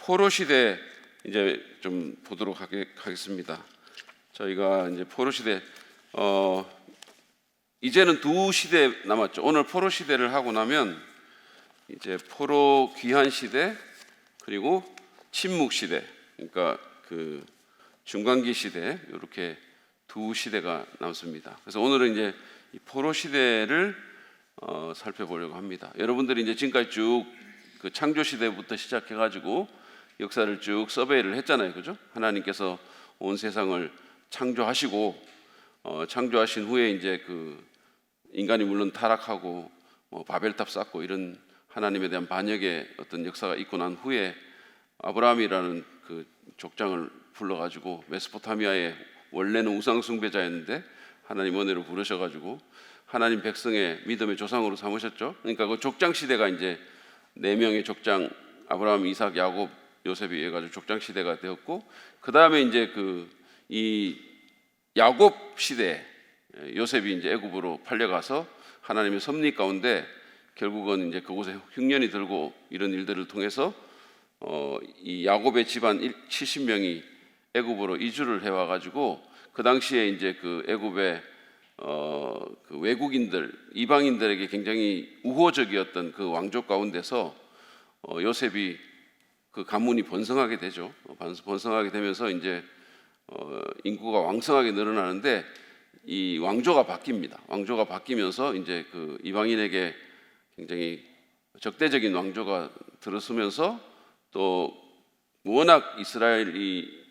포로 시대 이제 좀 보도록 하겠습니다. 저희가 이제 포로 시대 이제는 두 시대 남았죠. 오늘 포로 시대를 하고 나면 이제 포로 귀환 시대 그리고 침묵 시대, 그러니까 그 중간기 시대, 이렇게 두 시대가 남습니다. 그래서 오늘은 이제 이 포로 시대를 살펴보려고 합니다. 여러분들이 이제 지금까지 쭉 그 창조 시대부터 시작해가지고 역사를 쭉 서베이를 했잖아요, 그죠? 하나님께서 온 세상을 창조하시고 창조하신 후에 이제 그 인간이 물론 타락하고 바벨탑 쌓고 이런 하나님에 대한 반역의 어떤 역사가 있고 난 후에 아브라함이라는 그 족장을 불러가지고 메소포타미아에 원래는 우상 숭배자였는데 하나님 은혜로 부르셔가지고 하나님 백성의 믿음의 조상으로 삼으셨죠. 그러니까 그 족장 시대가 이제 4명의 족장, 아브라함, 이삭, 야곱, 요셉이 해가지고 족장 시대가 되었고, 그 다음에 이제 이 야곱 시대, 요셉이 이제 애굽으로 팔려가서 하나님의 섭리 가운데 결국은 이제 그곳에 흉년이 들고 이런 일들을 통해서 이 야곱의 집안 70명이 애굽으로 이주를 해와가지고 그 당시에 이제 그 애굽의 그 외국인들, 이방인들에게 굉장히 우호적이었던 그 왕족 가운데서 요셉이 그 가문이 번성하게 되죠. 번성하게 되면서 이제 인구가 왕성하게 늘어나는데 이 왕조가 바뀝니다. 왕조가 바뀌면서 이제 그 이방인에게 굉장히 적대적인 왕조가 들어서면서 또 워낙 이스라엘이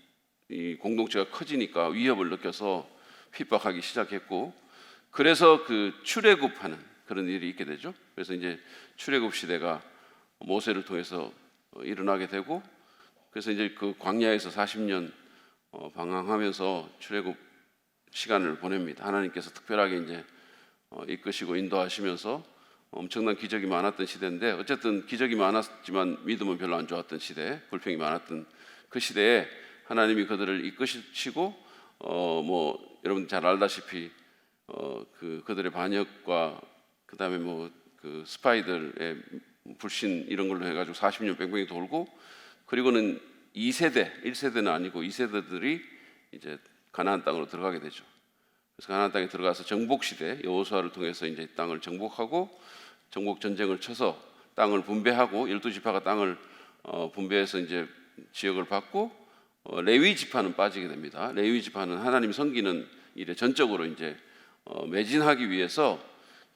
이 공동체가 커지니까 위협을 느껴서 핍박하기 시작했고, 그래서 그 출애굽하는 그런 일이 있게 되죠. 그래서 이제 출애굽 시대가 모세를 통해서 일어나게 되고, 그래서 이제 그 광야에서 40년 방황하면서 출애굽 시간을 보냅니다. 하나님께서 특별하게 이제 이끄시고 인도하시면서 엄청난 기적이 많았던 시대인데, 어쨌든 기적이 많았지만 믿음은 별로 안 좋았던 시대, 불평이 많았던 그 시대에 하나님이 그들을 이끄시고 여러분 잘 알다시피 그들의 반역과 그 다음에 그 스파이들의 불신 이런 걸로 해가지고 40년 뺑뺑이 돌고, 그리고는 2세대, 1세대는 아니고 2세대들이 이제 가나안 땅으로 들어가게 되죠. 그래서 가나안 땅에 들어가서 정복 시대, 여호수아를 통해서 이제 땅을 정복하고 정복 전쟁을 쳐서 땅을 분배하고 12지파가 땅을 분배해서 이제 지역을 받고 레위 지파는 빠지게 됩니다. 레위 지파는 하나님 섬기는 일에 전적으로 이제 매진하기 위해서,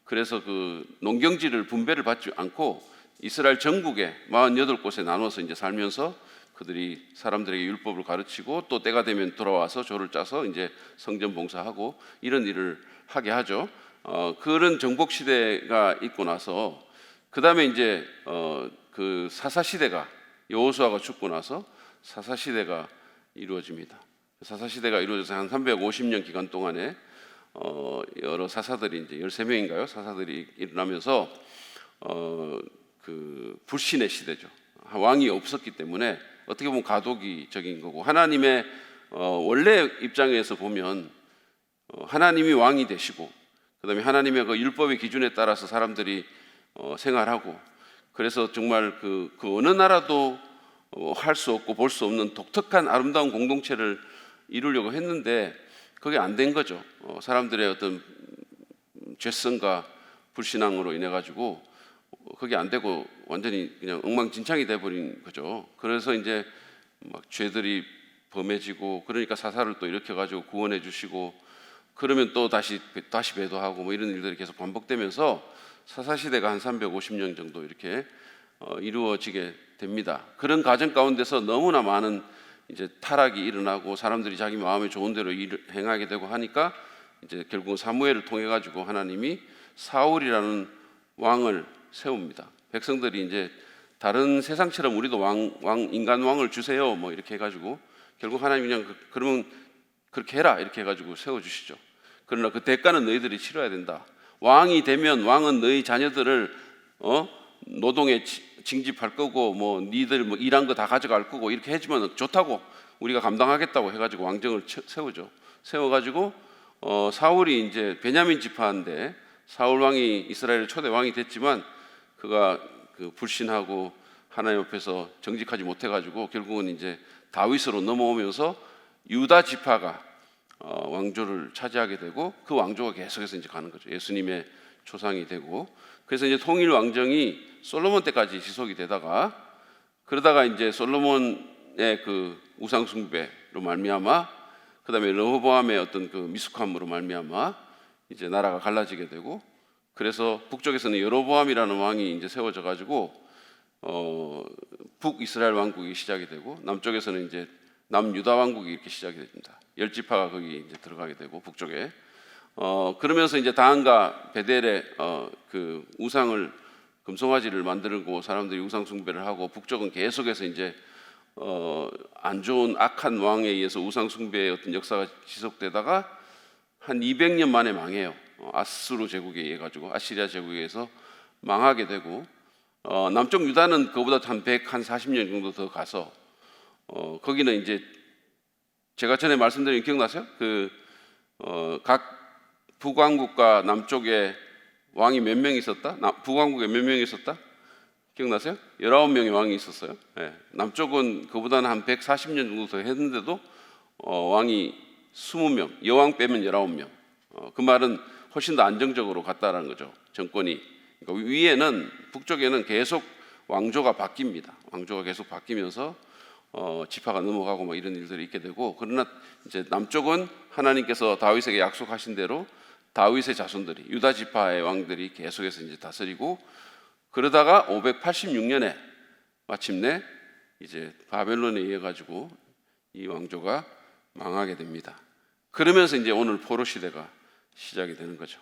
그래서 그 농경지를 분배를 받지 않고 이스라엘 전국에 48곳에 나눠서 이제 살면서 그들이 사람들에게 율법을 가르치고 또 때가 되면 돌아와서 조를 짜서 이제 성전 봉사하고 이런 일을 하게 하죠. 그런 정복 시대가 있고 나서 그 다음에 이제 그 사사 시대가, 여호수아가 죽고 나서 사사 시대가 이루어집니다. 사사 시대가 이루어져서 한 350년 기간 동안에 여러 사사들이 이제 13명인가요? 사사들이 일어나면서 그 불신의 시대죠. 왕이 없었기 때문에 어떻게 보면 가도기적인 거고, 하나님의 원래 입장에서 보면 하나님이 왕이 되시고 그다음에 하나님의 그 율법의 기준에 따라서 사람들이 생활하고, 그래서 정말 그 어느 나라도 할 수 없고 볼 수 없는 독특한 아름다운 공동체를 이루려고 했는데 그게 안 된 거죠. 사람들의 어떤 죄성과 불신앙으로 인해 가지고 그게 안 되고 완전히 그냥 엉망진창이 돼버린 거죠. 그래서 이제 막 죄들이 범해지고, 그러니까 사사를 또 일으켜 가지고 구원해 주시고, 그러면 또 다시 배도하고 이런 일들이 계속 반복되면서 사사 시대가 한 350년 정도 이렇게 이루어지게 됩니다. 그런 과정 가운데서 너무나 많은 이제 타락이 일어나고 사람들이 자기 마음에 좋은 대로 일을 행하게 되고 하니까 이제 결국 사무엘을 통해 가지고 하나님이 사울이라는 왕을 세웁니다. 백성들이 이제 다른 세상처럼 우리도 인간 왕을 주세요 뭐 이렇게 해가지고 결국 하나님이 그냥 그러면 그렇게 해라 이렇게 해가지고 세워주시죠. 그러나 그 대가는 너희들이 치러야 된다. 왕이 되면 왕은 너희 자녀들을 노동에 징집할 거고 니들 일한 거 다 가져갈 거고 이렇게 해주면 좋다고, 우리가 감당하겠다고 해가지고 왕정을 세우죠. 세워가지고 사울이 이제 베냐민 지파인데, 사울 왕이 이스라엘의 초대 왕이 됐지만 그가 그 불신하고 하나님 앞에서 정직하지 못해가지고 결국은 이제 다윗으로 넘어오면서 유다 지파가 왕조를 차지하게 되고 그 왕조가 계속해서 이제 가는 거죠. 예수님의 조상이 되고 그래서 이제 통일 왕정이 솔로몬 때까지 지속이 되다가 그러다가 이제 솔로몬의 그 우상 숭배로 말미암아 그다음에 르호보암의 어떤 그 미숙함으로 말미암아 이제 나라가 갈라지게 되고 그래서 북쪽에서는 여로보암이라는 왕이 이제 세워져 가지고 북이스라엘 왕국이 시작이 되고 남쪽에서는 이제 남유다 왕국이 이렇게 시작이 됩니다. 열 지파가 거기 이제 들어가게 되고 북쪽에 그러면서 이제 다한과 베델의 그 우상을 금송아지를 만들고 사람들이 우상 숭배를 하고 북쪽은 계속해서 이제 안 좋은 악한 왕에 의해서 우상 숭배의 어떤 역사가 지속되다가 한 200년 만에 망해요. 아수르 제국에 의해 가지고 아시리아 제국에 의해서 망하게 되고 남쪽 유다는 그보다 한 140년 정도 더 가서 거기는 이제 제가 전에 말씀드린 기억나세요? 각 북왕국과 남쪽에 왕이 몇 명 있었다? 북왕국에 몇 명 있었다? 기억나세요? 19명의 왕이 있었어요. 네. 남쪽은 그보다는 한 140년 정도 더 했는데도 왕이 20명, 여왕 빼면 19명. 그 말은 훨씬 더 안정적으로 갔다라는 거죠. 정권이. 그러니까 위에는 북쪽에는 계속 왕조가 바뀝니다. 왕조가 계속 바뀌면서 지파가 넘어가고 뭐 이런 일들이 있게 되고 그러나 이제 남쪽은 하나님께서 다윗에게 약속하신 대로 다윗의 자손들이 유다 지파의 왕들이 계속해서 이제 다스리고 그러다가 586년에 마침내 이제 바벨론에 의해 가지고 이 왕조가 망하게 됩니다. 그러면서 이제 오늘 포로 시대가 시작이 되는 거죠.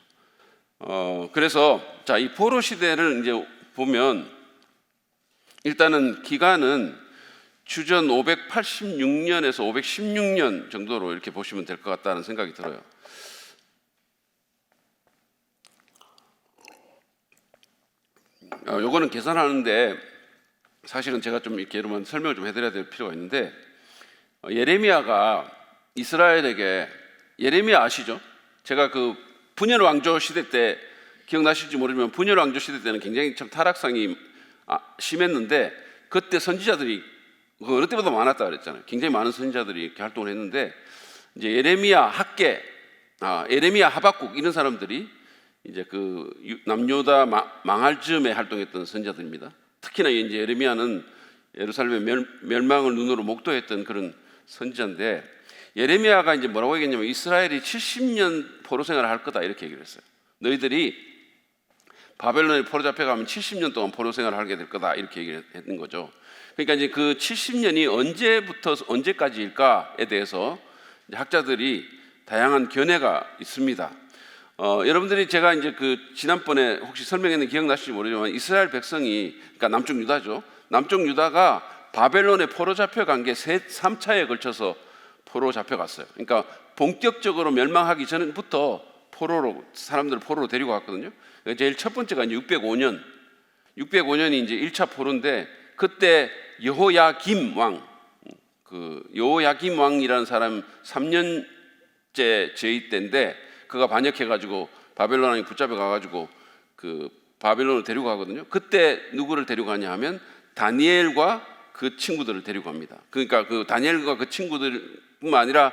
그래서 자, 이 포로 시대를 이제 보면 일단은 기간은 주전 586년에서 516년 정도로 이렇게 보시면 될 것 같다는 생각이 들어요. 요거는 계산하는데 사실은 제가 좀 이렇게 여러분 설명을 좀 해드려야 될 필요가 있는데 예레미야가 이스라엘에게 예레미야 아시죠? 제가 그 분열 왕조 시대 때 기억나실지 모르지만 분열 왕조 시대 때는 굉장히 참 타락상이 심했는데 그때 선지자들이 어느 때보다 많았다 그랬잖아요. 굉장히 많은 선지자들이 이렇게 활동을 했는데 이제 예레미야 학계, 예레미야 하박국 이런 사람들이 이제 그 남유다 망할 즈음에 활동했던 선지자들입니다. 특히나 이제 예레미야는 예루살렘의 멸망을 눈으로 목도했던 그런 선지자인데 예레미야가 이제 뭐라고 얘기했냐면 이스라엘이 70년 포로 생활을 할 거다 이렇게 얘기를 했어요. 너희들이 바벨론에 포로 잡혀가면 70년 동안 포로 생활을 하게 될 거다 이렇게 얘기를 했는 거죠. 그러니까 이제 그 70년이 언제부터 언제까지일까에 대해서 학자들이 다양한 견해가 있습니다. 여러분들이 제가 이제 그 지난번에 혹시 설명했는데 기억나실지 모르지만 이스라엘 백성이 그러니까 남쪽 유다죠. 남쪽 유다가 바벨론에 포로 잡혀간 게 3차에 걸쳐서 포로 잡혀갔어요. 그러니까 본격적으로 멸망하기 전부터 사람들을 포로로 데리고 갔거든요. 그러니까 제일 첫 번째가 이제 605년이 이제 1차 포로인데 그때 여호야김 왕이라는 사람 3년째 제위 때인데 그가 반역해가지고 바벨론에 붙잡혀 가가지고 그 바벨론을 데리고 가거든요. 그때 누구를 데리고 가냐 하면 다니엘과 그 친구들을 데리고 갑니다. 그러니까 그 다니엘과 그 친구들뿐만 아니라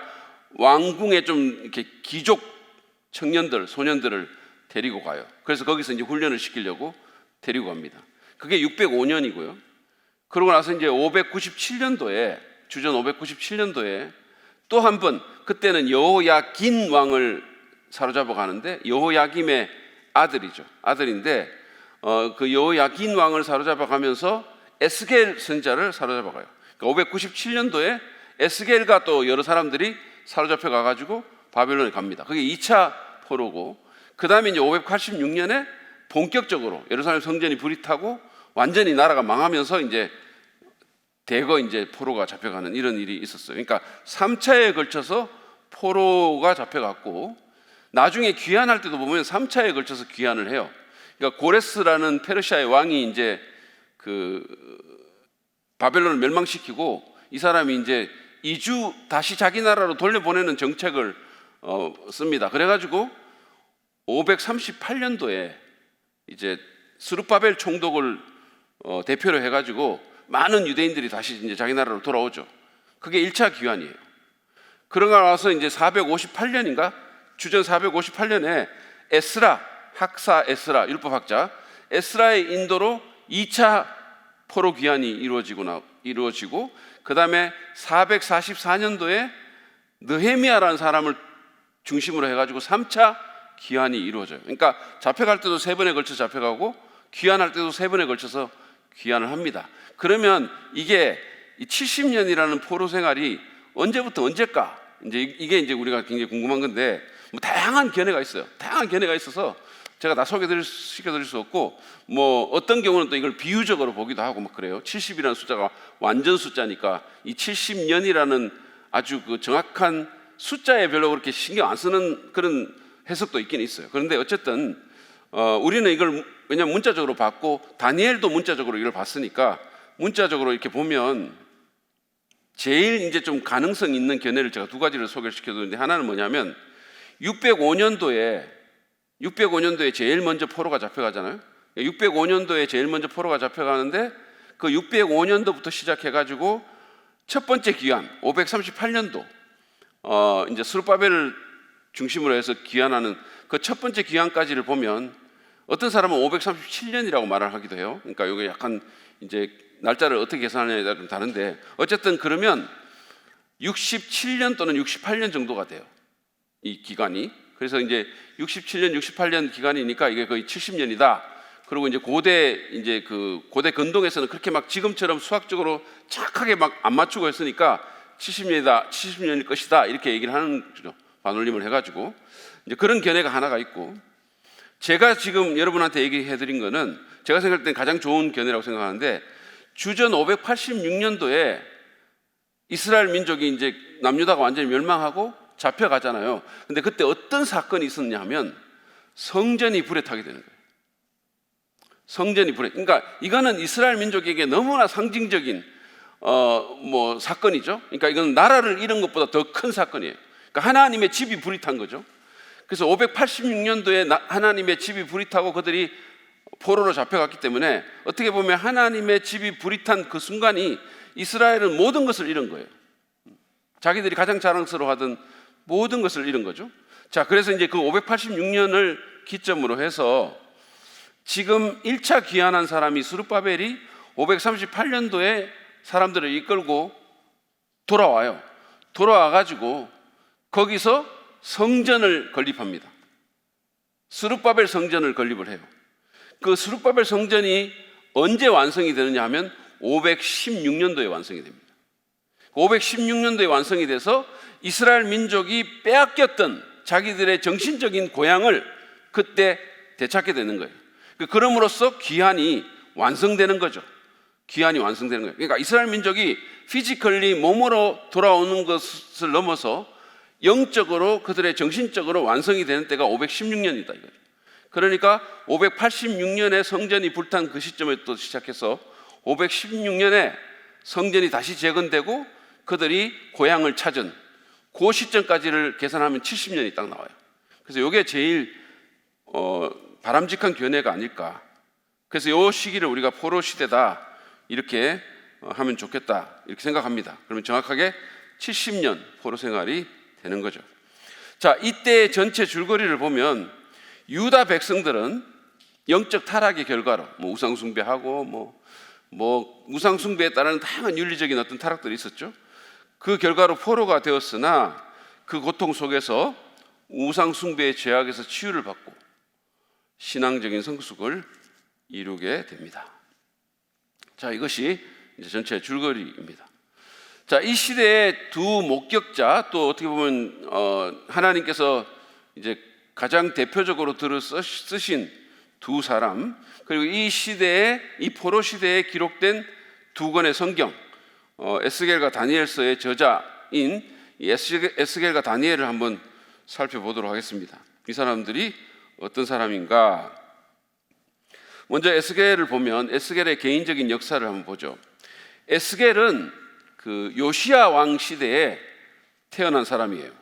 왕궁의 좀 이렇게 귀족 청년들, 소년들을 데리고 가요. 그래서 거기서 이제 훈련을 시키려고 데리고 갑니다. 그게 605년이고요. 그러고 나서 이제 597년도에 주전 597년도에 또 한 번 그때는 여호야긴 왕을 사로잡아 가는데 여호야김의 아들인데 그 여호야긴 왕을 사로잡아 가면서 에스겔 선지자를 사로잡아 가요. 그러니까 597년도에 에스겔과 또 여러 사람들이 사로잡혀 가가지고 바벨론에 갑니다. 그게 2차 포로고 그 다음에 이제 586년에 본격적으로 예루살렘 성전이 불이 타고 완전히 나라가 망하면서 이제 대거 이제 포로가 잡혀가는 이런 일이 있었어요. 그러니까 3차에 걸쳐서 포로가 잡혀갔고 나중에 귀환할 때도 보면 3차에 걸쳐서 귀환을 해요. 그러니까 고레스라는 페르시아의 왕이 이제 그 바벨론을 멸망시키고 이 사람이 이제 다시 자기 나라로 돌려보내는 정책을 씁니다. 그래가지고 538년도에 이제 스룹바벨 총독을 대표로 해가지고 많은 유대인들이 다시 이제 자기 나라로 돌아오죠. 그게 1차 기환이에요. 그러고 나서 이제 458년인가? 주전 458년에 에스라, 학사 에스라, 율법학자 에스라의 인도로 2차 포로 귀환이 이루어지고 그 다음에 444년도에 느헤미야라는 사람을 중심으로 해가지고 3차 귀환이 이루어져요. 그러니까 잡혀갈 때도 3번에 걸쳐 잡혀가고 귀환할 때도 3번에 걸쳐서 귀환을 합니다. 그러면 이게 70년이라는 포로 생활이 언제부터 언제까? 이게 이제 우리가 굉장히 궁금한 건데, 뭐 다양한 견해가 있어요. 다양한 견해가 있어서 제가 다 시켜드릴 수 없고, 뭐 어떤 경우는 또 이걸 비유적으로 보기도 하고 막 그래요. 70이라는 숫자가 완전 숫자니까 이 70년이라는 아주 그 정확한 숫자에 별로 그렇게 신경 안 쓰는 그런 해석도 있긴 있어요. 그런데 어쨌든 우리는 이걸 왜냐하면 문자적으로 봤고 다니엘도 문자적으로 이걸 봤으니까 문자적으로 이렇게 보면 제일 이제 좀 가능성 있는 견해를 제가 2가지를 소개시켜드렸는데, 하나는 뭐냐면 605년도에 제일 먼저 포로가 잡혀가잖아요. 605년도에 제일 먼저 포로가 잡혀가는데 그 605년도부터 시작해가지고 첫 번째 기환 538년도 이제 스룹바벨을 중심으로 해서 기환하는 그 첫 번째 기환까지를 보면 어떤 사람은 537년이라고 말을 하기도 해요. 그러니까 이게 약간 이제 날짜를 어떻게 계산하냐에 따라 좀 다른데, 어쨌든 그러면 67년 또는 68년 정도가 돼요, 이 기간이. 그래서 이제 67년, 68년 기간이니까 이게 거의 70년이다. 그리고 이제 고대 근동에서는 그렇게 막 지금처럼 수학적으로 착하게 막 안 맞추고 했으니까 70년일 것이다 이렇게 얘기를 하는 거죠. 반올림을 해가지고 이제 그런 견해가 하나가 있고, 제가 지금 여러분한테 얘기해 드린 거는 제가 생각할 땐 가장 좋은 견해라고 생각하는데, 주전 586년도에 이스라엘 민족이 이제 남유다가 완전히 멸망하고 잡혀가잖아요. 근데 그때 어떤 사건이 있었냐 하면 성전이 불에 타게 되는 거예요. 성전이 불에. 그러니까 이거는 이스라엘 민족에게 너무나 상징적인 사건이죠. 그러니까 이건 나라를 잃은 것보다 더 큰 사건이에요. 그러니까 하나님의 집이 불이 탄 거죠. 그래서 586년도에 하나님의 집이 불이 타고 그들이 포로로 잡혀갔기 때문에 어떻게 보면 하나님의 집이 불이 탄 그 순간이 이스라엘은 모든 것을 잃은 거예요. 자기들이 가장 자랑스러워하던 모든 것을 잃은 거죠. 자, 그래서 이제 그 586년을 기점으로 해서 지금 1차 귀환한 사람이 스룹바벨이 538년도에 사람들을 이끌고 돌아와요. 돌아와가지고 거기서 성전을 건립합니다. 스룹바벨 성전을 건립을 해요. 그 스룹바벨 성전이 언제 완성이 되느냐 하면 516년도에 완성이 됩니다. 516년도에 완성이 돼서 이스라엘 민족이 빼앗겼던 자기들의 정신적인 고향을 그때 되찾게 되는 거예요. 그럼으로써 귀환이 완성되는 거죠. 귀환이 완성되는 거예요. 그러니까 이스라엘 민족이 피지컬리 몸으로 돌아오는 것을 넘어서 영적으로 그들의 정신적으로 완성이 되는 때가 516년이다 이거예요. 그러니까 586년에 성전이 불탄 그 시점에 또 시작해서 516년에 성전이 다시 재건되고 그들이 고향을 찾은 그 시점까지를 계산하면 70년이 딱 나와요. 그래서 이게 제일 바람직한 견해가 아닐까. 그래서 이 시기를 우리가 포로 시대다 이렇게 하면 좋겠다 이렇게 생각합니다. 그러면 정확하게 70년 포로 생활이 되는 거죠. 자, 이때 전체 줄거리를 보면 유다 백성들은 영적 타락의 결과로 우상 숭배하고 우상 숭배에 따른 다양한 윤리적인 어떤 타락들이 있었죠. 그 결과로 포로가 되었으나 그 고통 속에서 우상 숭배의 죄악에서 치유를 받고 신앙적인 성숙을 이루게 됩니다. 자, 이것이 이제 전체 줄거리입니다. 자, 이 시대의 두 목격자, 또 어떻게 보면 하나님께서 이제 가장 대표적으로 쓰신 두 사람, 그리고 이 시대에, 이 포로 시대에 기록된 두 권의 성경, 에스겔과 다니엘서의 저자인 이 에스겔과 다니엘을 한번 살펴보도록 하겠습니다. 이 사람들이 어떤 사람인가? 먼저 에스겔을 보면 에스겔의 개인적인 역사를 한번 보죠. 에스겔은 그 요시야 왕 시대에 태어난 사람이에요.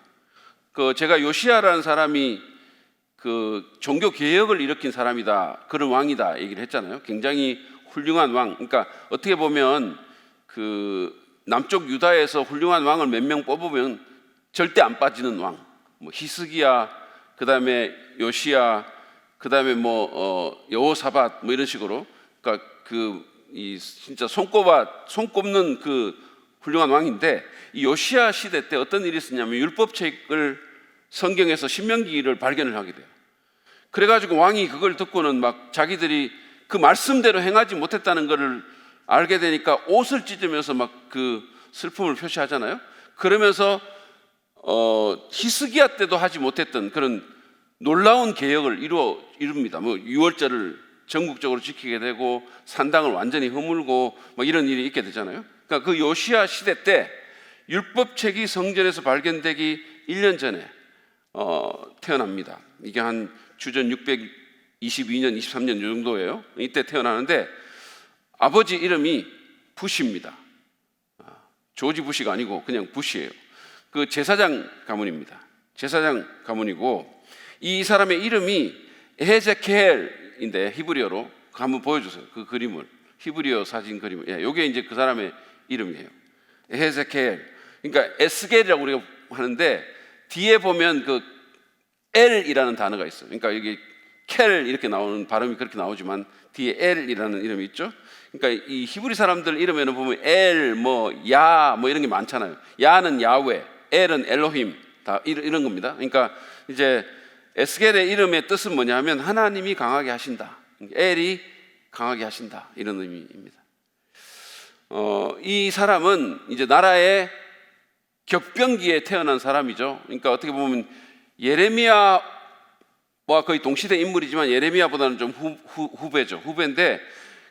제가 요시야라는 사람이 그 종교 개혁을 일으킨 사람이다, 그런 왕이다 얘기를 했잖아요. 굉장히 훌륭한 왕, 그러니까 어떻게 보면 그 남쪽 유다에서 훌륭한 왕을 몇 명 뽑으면 절대 안 빠지는 왕, 뭐 히스기야, 그 다음에 요시야, 그 다음에 뭐 여호사밧 뭐 이런 식으로, 그러니까 이 진짜 손꼽는 그 훌륭한 왕인데, 이 요시야 시대 때 어떤 일이 있었냐면 율법책을 성경에서 신명기를 발견을 하게 돼요. 그래가지고 왕이 그걸 듣고는 막 자기들이 그 말씀대로 행하지 못했다는 것을 알게 되니까 옷을 찢으면서 막 그 슬픔을 표시하잖아요. 그러면서 히스기야 때도 하지 못했던 그런 놀라운 개혁을 이룹니다. 뭐 유월절을 전국적으로 지키게 되고 산당을 완전히 허물고 뭐 이런 일이 있게 되잖아요. 그러니까 그 요시야 시대 때 율법책이 성전에서 발견되기 1년 전에 태어납니다. 이게 한 주전 622년, 23년 이 정도예요. 이때 태어나는데 아버지 이름이 부시입니다. 조지 부시가 아니고 그냥 부시예요. 그 제사장 가문입니다. 제사장 가문이고, 이 사람의 이름이 에헤제케엘인데 히브리어로 한번 보여주세요. 그 그림을, 히브리어 사진 그림을. 예, 이게 이제 그 사람의 이름이에요. 에헤제케엘. 그러니까 에스겔이라고 우리가 하는데 뒤에 보면 그 엘이라는 단어가 있어요. 그러니까 여기 켈 이렇게 나오는 발음이 그렇게 나오지만 뒤에 엘이라는 이름이 있죠. 그러니까 이 히브리 사람들 이름에는 보면 엘, 뭐 야, 뭐 이런 게 많잖아요. 야는 야훼, 엘은 엘로힘, 다 이런 겁니다. 그러니까 이제 에스겔의 이름의 뜻은 뭐냐면 하나님이 강하게 하신다, 엘이 강하게 하신다, 이런 의미입니다. 이 사람은 이제 나라의 격변기에 태어난 사람이죠. 그러니까 어떻게 보면 예레미야와 거의 동시대 인물이지만 예레미야보다는 좀 후배인데,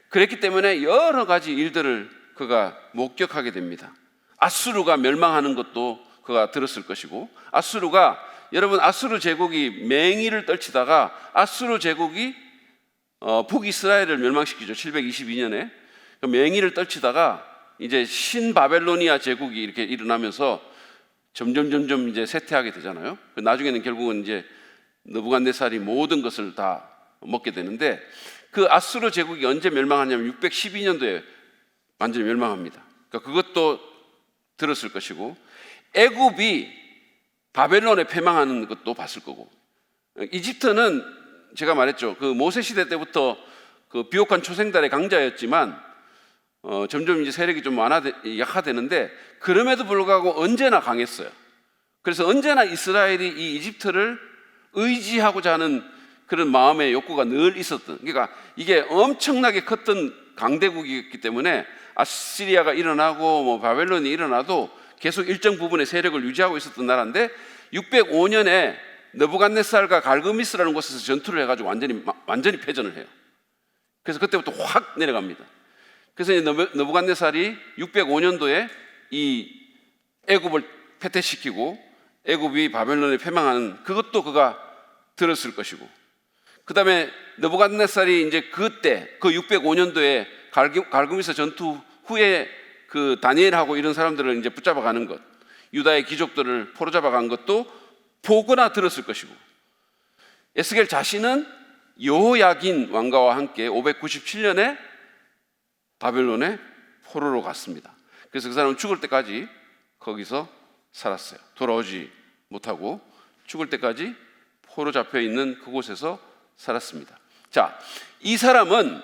그랬기 때문에 여러 가지 일들을 그가 목격하게 됩니다. 아수르가 멸망하는 것도 그가 들었을 것이고, 여러분 아수르 제국이 맹위를 떨치다가 아수르 제국이 북이스라엘을 멸망시키죠. 722년에 맹위를 떨치다가 이제 신바벨로니아 제국이 이렇게 일어나면서 점점 이제 쇠퇴하게 되잖아요. 나중에는 결국은 이제 느부갓네살이 모든 것을 다 먹게 되는데, 그 아수르 제국이 언제 멸망하냐면 612년도에 완전히 멸망합니다. 그러니까 그것도 들었을 것이고, 애굽이 바벨론에 패망하는 것도 봤을 거고, 이집트는 제가 말했죠. 그 모세 시대 때부터 그 비옥한 초생달의 강자였지만 점점 이제 세력이 좀 약화되는데, 그럼에도 불구하고 언제나 강했어요. 그래서 언제나 이스라엘이 이 이집트를 의지하고자 하는 그런 마음의 욕구가 늘 있었던, 그러니까 이게 엄청나게 컸던 강대국이었기 때문에 아시리아가 일어나고 뭐 바벨론이 일어나도 계속 일정 부분의 세력을 유지하고 있었던 나라인데, 605년에 느부갓네살과 갈그미스라는 곳에서 전투를 해가지고 완전히 패전을 해요. 그래서 그때부터 확 내려갑니다. 그래서 느부갓네살이 605년도에 이 애굽을 패퇴시키고 애굽이 바벨론에 패망하는 그것도 그가 들었을 것이고, 그 다음에 느부갓네살이 이제 그때 그 605년도에 갈그미스 전투 후에 그 다니엘하고 이런 사람들을 이제 붙잡아가는 것, 유다의 귀족들을 포로잡아간 것도 보거나 들었을 것이고, 에스겔 자신은 여호야긴 왕가와 함께 597년에 바벨론에 포로로 갔습니다. 그래서 그 사람은 죽을 때까지 거기서 살았어요. 돌아오지 못하고 죽을 때까지 포로 잡혀 있는 그곳에서 살았습니다. 자, 이 사람은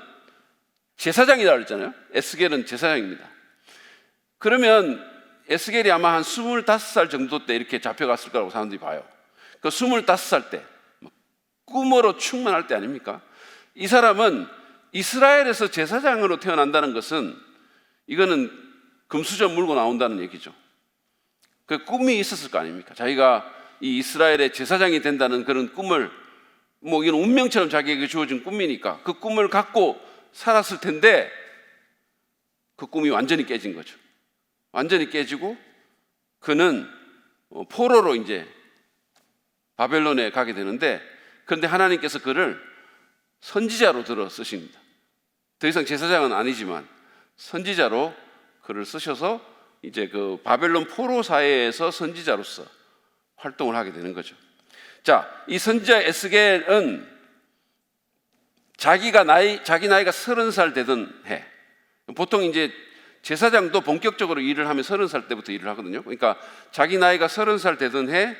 제사장이라고 그랬잖아요. 에스겔은 제사장입니다. 그러면 에스겔이 아마 한 25살 정도 때 이렇게 잡혀갔을 거라고 사람들이 봐요. 그 25살 때 꿈으로 충만할 때 아닙니까? 이 사람은 이스라엘에서 제사장으로 태어난다는 것은 이거는 금수저 물고 나온다는 얘기죠. 그 꿈이 있었을 거 아닙니까? 자기가 이 이스라엘의 제사장이 된다는 그런 꿈을, 뭐 이건 운명처럼 자기에게 주어진 꿈이니까 그 꿈을 갖고 살았을 텐데, 그 꿈이 완전히 깨진 거죠. 완전히 깨지고 그는 포로로 이제 바벨론에 가게 되는데, 그런데 하나님께서 그를 선지자로 들어 쓰십니다. 더 이상 제사장은 아니지만 선지자로 그를 쓰셔서 이제 그 바벨론 포로 사회에서 선지자로서 활동을 하게 되는 거죠. 자, 이 선지자 에스겔은 자기 나이가 30살 되던 해. 보통 이제 제사장도 본격적으로 일을 하면 30살 때부터 일을 하거든요. 그러니까 자기 나이가 30살 되던 해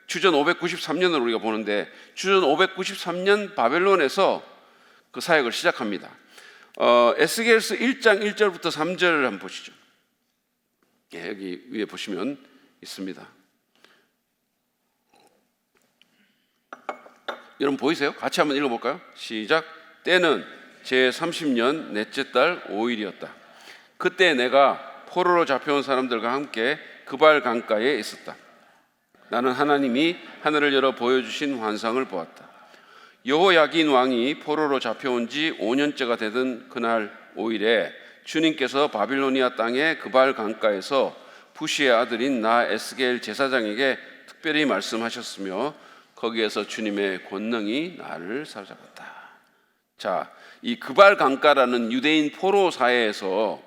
주전 593년을 우리가 보는데, 주전 593년 바벨론에서 그 사역을 시작합니다. 에스겔서 1장 1절부터 3절을 한번 보시죠. 예, 여기 위에 보시면 있습니다. 여러분 보이세요? 같이 한번 읽어볼까요? 시작. 때는 제 30년 넷째 달 5일이었다. 그때 내가 포로로 잡혀온 사람들과 함께 그발 강가에 있었다. 나는 하나님이 하늘을 열어 보여주신 환상을 보았다. 여호야긴 왕이 포로로 잡혀온 지 5년째가 되던 그날 5일에 주님께서 바빌로니아 땅의 그발 강가에서 부시의 아들인 나 에스겔 제사장에게 특별히 말씀하셨으며 거기에서 주님의 권능이 나를 사로잡았다. 자, 이 그발 강가라는 유대인 포로 사회에서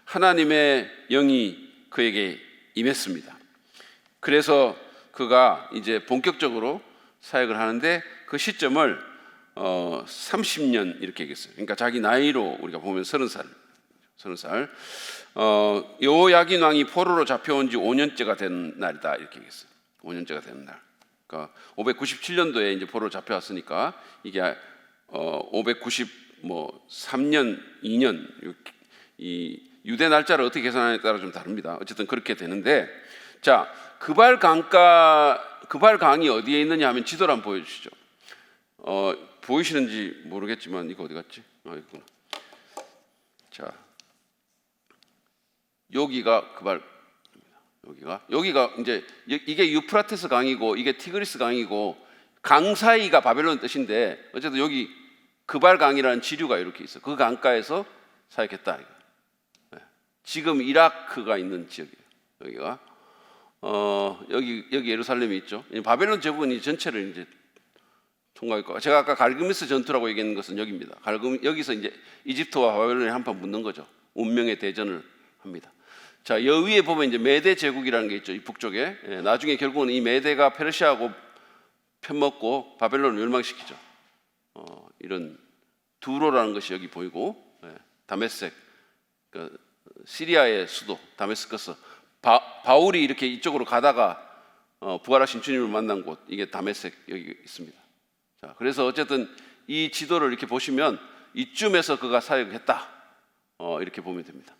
하나님의 영이 그에게 임했습니다. 그래서 그가 이제 본격적으로 사역을 하는데, 그 시점을 30년 이렇게 얘기했어요. 그러니까 자기 나이로 우리가 보면 30살. 여호야긴 왕이 포로로 잡혀온 지 5년째가 된 날이다 이렇게 얘기했어요. 5년째가 되는 날. 그러니까 597년도에 이제 포로로 잡혀왔으니까 이게 593년, 2년, 이 유대 날짜를 어떻게 계산하느냐에 따라 좀 다릅니다. 어쨌든 그렇게 되는데, 자, 그발 강이 어디에 있느냐 하면 지도를 한번 보여주시죠. 보이시는지 모르겠지만 이거 어디 갔지? 있구나. 자, 여기가 여기가 이제 이게 유프라테스 강이고 이게 티그리스 강이고, 강 사이가 바벨론 뜻인데 어쨌든 여기 그발 강이라는 지류가 이렇게 있어. 그 강가에서 사역했다. 지금 이라크가 있는 지역이에요. 여기가 여기 예루살렘이 있죠. 바벨론 제국은 이 전체를 이제 통과했고, 제가 아까 갈그미스 전투라고 얘기하는 것은 여기입니다. 여기서 이제 이집트와 바벨론이 한판 붙는 거죠. 운명의 대전을 합니다. 자, 여 위에 보면 이제 메대 제국이라는 게 있죠. 이 북쪽에. 나중에 결국은 이 메대가 페르시아하고 편먹고 바벨론을 멸망시키죠. 이런 두로라는 것이 여기 보이고, 다메섹, 그 시리아의 수도 다메스커스. 바울이 이렇게 이쪽으로 가다가 부활하신 주님을 만난 곳, 이게 다메섹 여기 있습니다. 자, 그래서 어쨌든 이 지도를 이렇게 보시면 이쯤에서 그가 사역했다. 이렇게 보면 됩니다.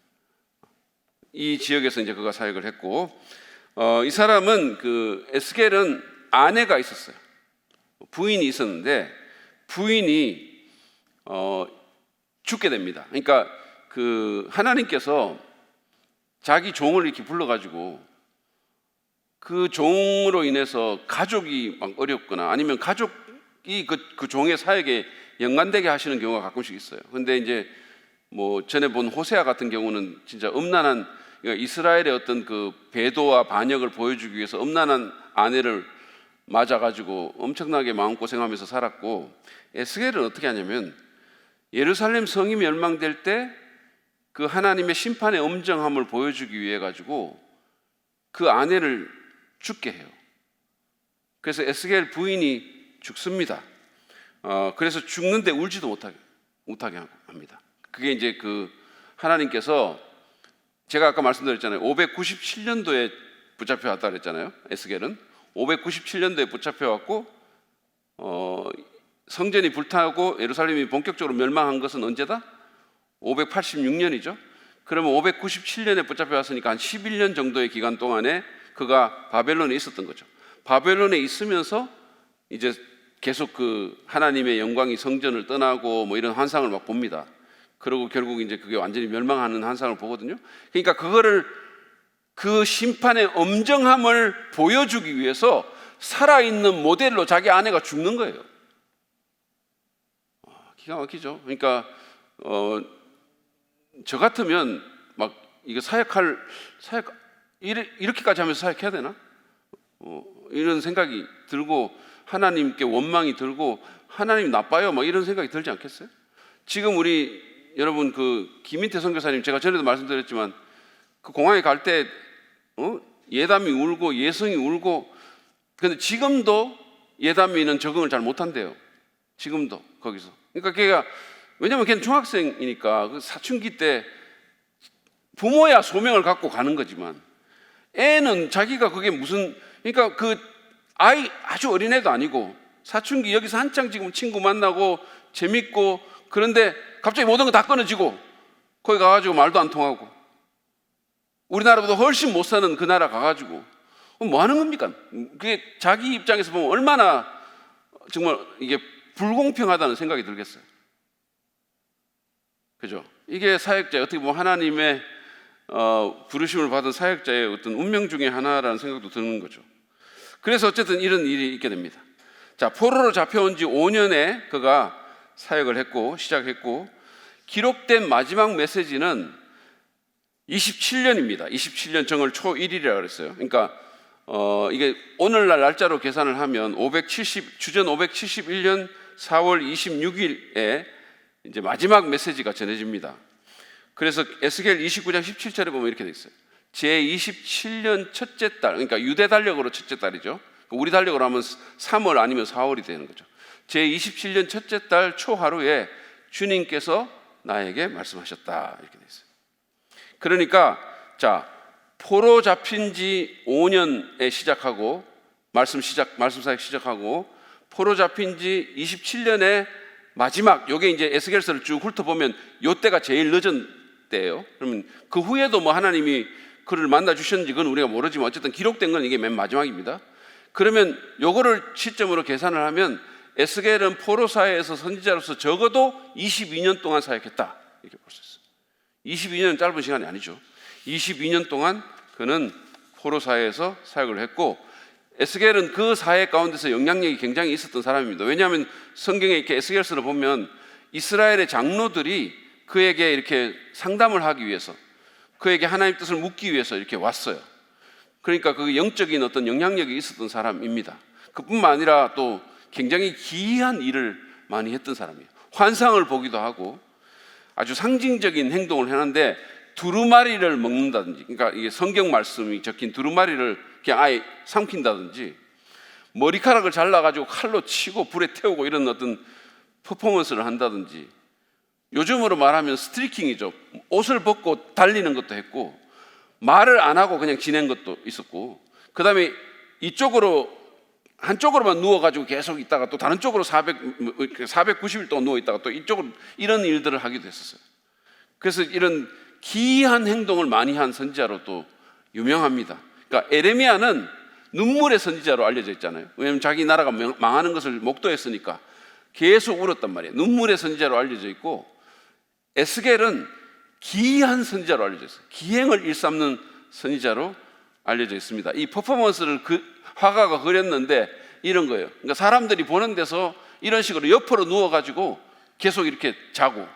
이 지역에서 이제 그가 사역을 했고, 이 사람은 그 에스겔은 아내가 있었어요. 부인이 있었는데 부인이 죽게 됩니다. 그러니까 그 하나님께서 자기 종을 이렇게 불러가지고 그 종으로 인해서 가족이 막 어렵거나 아니면 가족이 그 종의 사역에 연관되게 하시는 경우가 가끔씩 있어요. 근데 이제 뭐 전에 본 호세아 같은 경우는 진짜 음란한, 그러니까 이스라엘의 어떤 그 배도와 반역을 보여주기 위해서 음란한 아내를 맞아가지고 엄청나게 마음고생하면서 살았고, 에스겔은 어떻게 하냐면 예루살렘 성이 멸망될 때 그 하나님의 심판의 엄정함을 보여주기 위해 가지고 그 아내를 죽게 해요. 그래서 에스겔 부인이 죽습니다. 그래서 죽는데 울지도 못하게 합니다. 그게 이제 그 하나님께서, 제가 아까 말씀드렸잖아요. 597년도에 붙잡혀 왔다 그랬잖아요. 에스겔은 597년도에 붙잡혀 왔고, 성전이 불타고 예루살렘이 본격적으로 멸망한 것은 언제다? 586년이죠. 그러면 597년에 붙잡혀 왔으니까 한 11년 정도의 기간 동안에 그가 바벨론에 있었던 거죠. 바벨론에 있으면서 이제 계속 그 하나님의 영광이 성전을 떠나고 뭐 이런 환상을 막 봅니다. 그리고 결국 이제 그게 완전히 멸망하는 환상을 보거든요. 그러니까 그거를, 그 심판의 엄정함을 보여주기 위해서 살아있는 모델로 자기 아내가 죽는 거예요. 기가 막히죠. 그러니까 저 같으면 막 이거 사역 이렇게까지 하면서 사역해야 되나? 이런 생각이 들고, 하나님께 원망이 들고, 하나님 나빠요 막 이런 생각이 들지 않겠어요? 지금 우리 여러분 그 김인태 선교사님, 제가 전에도 말씀드렸지만 그 공항에 갈 때 예담이 울고 예성이 울고, 근데 지금도 예담이는 적응을 잘 못한대요. 지금도 거기서. 그러니까 걔가, 왜냐면 걔는 중학생이니까 그 사춘기 때 부모야 소명을 갖고 가는 거지만 애는 자기가 그게 무슨, 그러니까 그 아이 아주 어린애도 아니고 사춘기 여기서 한창 지금 친구 만나고 재밌고, 그런데 갑자기 모든 거 다 끊어지고 거기 가가지고 말도 안 통하고 우리나라보다 훨씬 못 사는 그 나라 가가지고 뭐 하는 겁니까? 그게 자기 입장에서 보면 얼마나 정말 이게 불공평하다는 생각이 들겠어요. 그죠? 이게 사역자, 어떻게 보면 하나님의 부르심을 받은 사역자의 어떤 운명 중에 하나라는 생각도 드는 거죠. 그래서 어쨌든 이런 일이 있게 됩니다. 자, 포로로 잡혀온 지 5년에 그가 사역을 했고 시작했고, 기록된 마지막 메시지는 27년입니다. 27년 정월 초 1일이라고 그랬어요. 그러니까 이게 오늘날 날짜로 계산을 하면 주전 571년 4월 26일에 이제 마지막 메시지가 전해집니다. 그래서 에스겔 29장 17절에 보면 이렇게 돼 있어요. 제27년 첫째 달, 그러니까 유대 달력으로 첫째 달이죠. 우리 달력으로 하면 3월 아니면 4월이 되는 거죠. 제27년 첫째 달 초하루에 주님께서 나에게 말씀하셨다, 이렇게 돼 있어요. 그러니까 자, 포로 잡힌 지 5년에 시작하고 말씀 사역 시작하고 포로 잡힌 지 27년에 마지막, 요게 이제 에스겔서를 쭉 훑어보면 요 때가 제일 늦은 때예요. 그러면 그 후에도 뭐 하나님이 그를 만나 주셨는지 그건 우리가 모르지만 어쨌든 기록된 건 이게 맨 마지막입니다. 그러면 요거를 시점으로 계산을 하면 에스겔은 포로 사회에서 선지자로서 적어도 22년 동안 사역했다, 이렇게 볼 수 있어요. 22년은 짧은 시간이 아니죠. 22년 동안 그는 포로 사회에서 사역을 했고, 에스겔은 그 사회 가운데서 영향력이 굉장히 있었던 사람입니다. 왜냐하면 성경에 이렇게 에스겔서를 보면 이스라엘의 장로들이 그에게 이렇게 상담을 하기 위해서, 그에게 하나님 뜻을 묻기 위해서 이렇게 왔어요. 그러니까 그 영적인 어떤 영향력이 있었던 사람입니다. 그뿐만 아니라 또 굉장히 기이한 일을 많이 했던 사람이에요. 환상을 보기도 하고 아주 상징적인 행동을 했는데, 두루마리를 먹는다든지, 그러니까 이게 성경 말씀이 적힌 두루마리를 그냥 아예 삼킨다든지, 머리카락을 잘라가지고 칼로 치고 불에 태우고 이런 어떤 퍼포먼스를 한다든지, 요즘으로 말하면 스트리킹이죠. 옷을 벗고 달리는 것도 했고, 말을 안 하고 그냥 지낸 것도 있었고, 그 다음에 이쪽으로 한쪽으로만 누워가지고 계속 있다가 또 다른 쪽으로 490일 동안 누워있다가 또 이쪽으로, 이런 일들을 하기도 했었어요. 그래서 이런 기이한 행동을 많이 한 선지자로 또 유명합니다. 그러니까 에레미야는 눈물의 선지자로 알려져 있잖아요. 왜냐하면 자기 나라가 망하는 것을 목도했으니까 계속 울었단 말이에요. 눈물의 선지자로 알려져 있고, 에스겔은 기이한 선지자로 알려져 있어요. 기행을 일삼는 선지자로 알려져 있습니다. 이 퍼포먼스를 화가가 그렸는데 이런 거예요. 그러니까 사람들이 보는 데서 이런 식으로 옆으로 누워가지고 계속 이렇게 자고,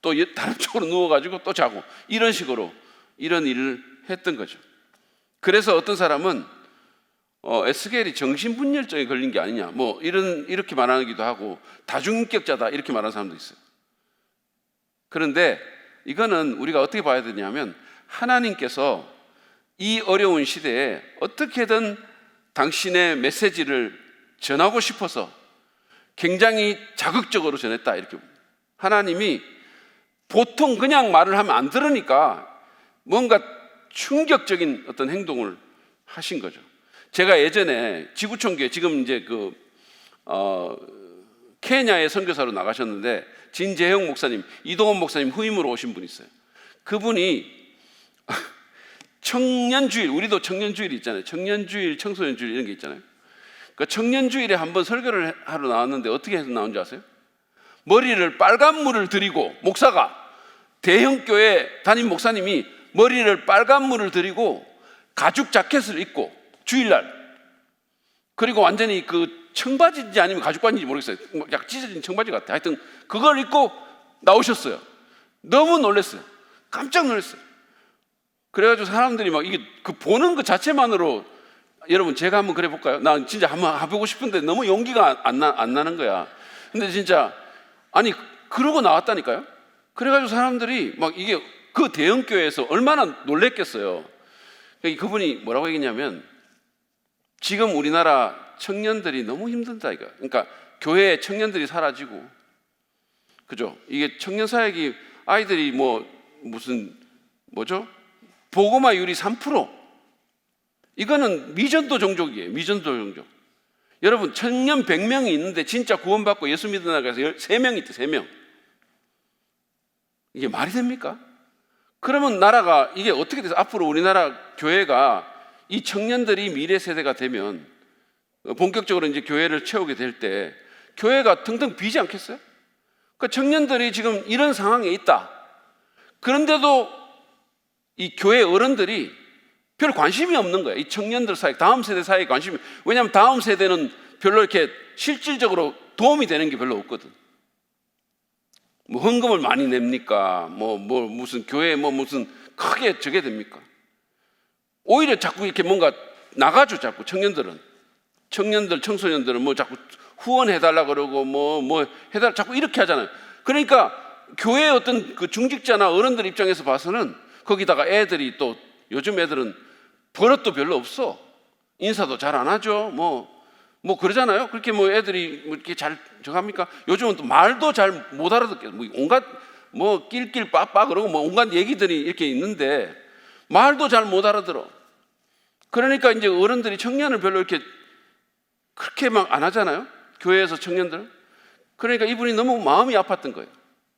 또 다른 쪽으로 누워가지고 또 자고, 이런 식으로 이런 일을 했던 거죠. 그래서 어떤 사람은 에스겔이 정신분열증에 걸린 게 아니냐, 뭐 이렇게 말하기도 하고, 다중인격자다 이렇게 말하는 사람도 있어요. 그런데 이거는 우리가 어떻게 봐야 되냐면, 하나님께서 이 어려운 시대에 어떻게든 당신의 메시지를 전하고 싶어서 굉장히 자극적으로 전했다, 이렇게. 하나님이 보통 그냥 말을 하면 안 들으니까 뭔가 충격적인 어떤 행동을 하신 거죠. 제가 예전에 지구촌교회, 지금 이제 케냐에 선교사로 나가셨는데 진재형 목사님, 이동원 목사님 후임으로 오신 분이 있어요. 그분이 청년주일, 우리도 청년주일이 있잖아요. 청년주일, 청소년주일 이런 게 있잖아요. 그러니까 청년주일에 한번 설교를 하러 나왔는데 어떻게 해서 나온 줄 아세요? 머리를 빨간 물을 들이고, 목사가, 대형교회 담임 목사님이 머리를 빨간 물을 들이고 가죽 자켓을 입고 주일날, 그리고 완전히 그 청바지인지 아니면 가죽 바지인지 모르겠어요. 약간 찢어진 청바지 같아. 하여튼 그걸 입고 나오셨어요. 너무 놀랐어요. 깜짝 놀랐어요. 그래가지고 사람들이 막 이게 보는 것 자체만으로, 여러분 제가 한번 그래 볼까요? 나 진짜 한번 해보고 싶은데 너무 용기가 안 나는 거야. 근데 진짜 아니 그러고 나왔다니까요. 그래가지고 사람들이 막 이게 그 대형 교회에서 얼마나 놀랬겠어요. 그분이 뭐라고 얘기했냐면, 지금 우리나라 청년들이 너무 힘든다 이거. 그러니까 교회에 청년들이 사라지고, 그죠? 이게 청년 사역이 아이들이 무슨 뭐죠? 보고마율이 3%. 이거는 미전도 종족이에요. 미전도 종족. 여러분, 청년 100명이 있는데 진짜 구원받고 예수 믿는 나라에서 3명 있대, 3명. 이게 말이 됩니까? 그러면 나라가 이게 어떻게 돼서 앞으로 우리나라 교회가 이 청년들이 미래 세대가 되면 본격적으로 이제 교회를 채우게 될 때 교회가 등등 비지 않겠어요? 그러니까 청년들이 지금 이런 상황에 있다. 그런데도 이 교회 어른들이 별 관심이 없는 거예요. 이 청년들 사이, 다음 세대 사이에 관심이. 왜냐하면 다음 세대는 별로 이렇게 실질적으로 도움이 되는 게 별로 없거든. 뭐 헌금을 많이 냅니까? 무슨 교회에 무슨 크게 저게 됩니까? 오히려 자꾸 이렇게 뭔가 나가죠. 자꾸 청년들은, 청소년들은 자꾸 후원해달라 그러고 해달라 자꾸 이렇게 하잖아요. 그러니까 교회의 어떤 그 중직자나 어른들 입장에서 봐서는 거기다가 애들이 또 요즘 애들은 버릇도 별로 없어. 인사도 잘 안 하죠. 그러잖아요. 그렇게 애들이 이렇게 잘 저갑니까? 요즘은 또 말도 잘 못 알아듣게 온갖 낄낄 빠빠 그러고 온갖 얘기들이 이렇게 있는데 말도 잘 못 알아들어. 그러니까 이제 어른들이 청년을 별로 이렇게 그렇게 막 안 하잖아요. 교회에서 청년들. 그러니까 이분이 너무 마음이 아팠던 거예요.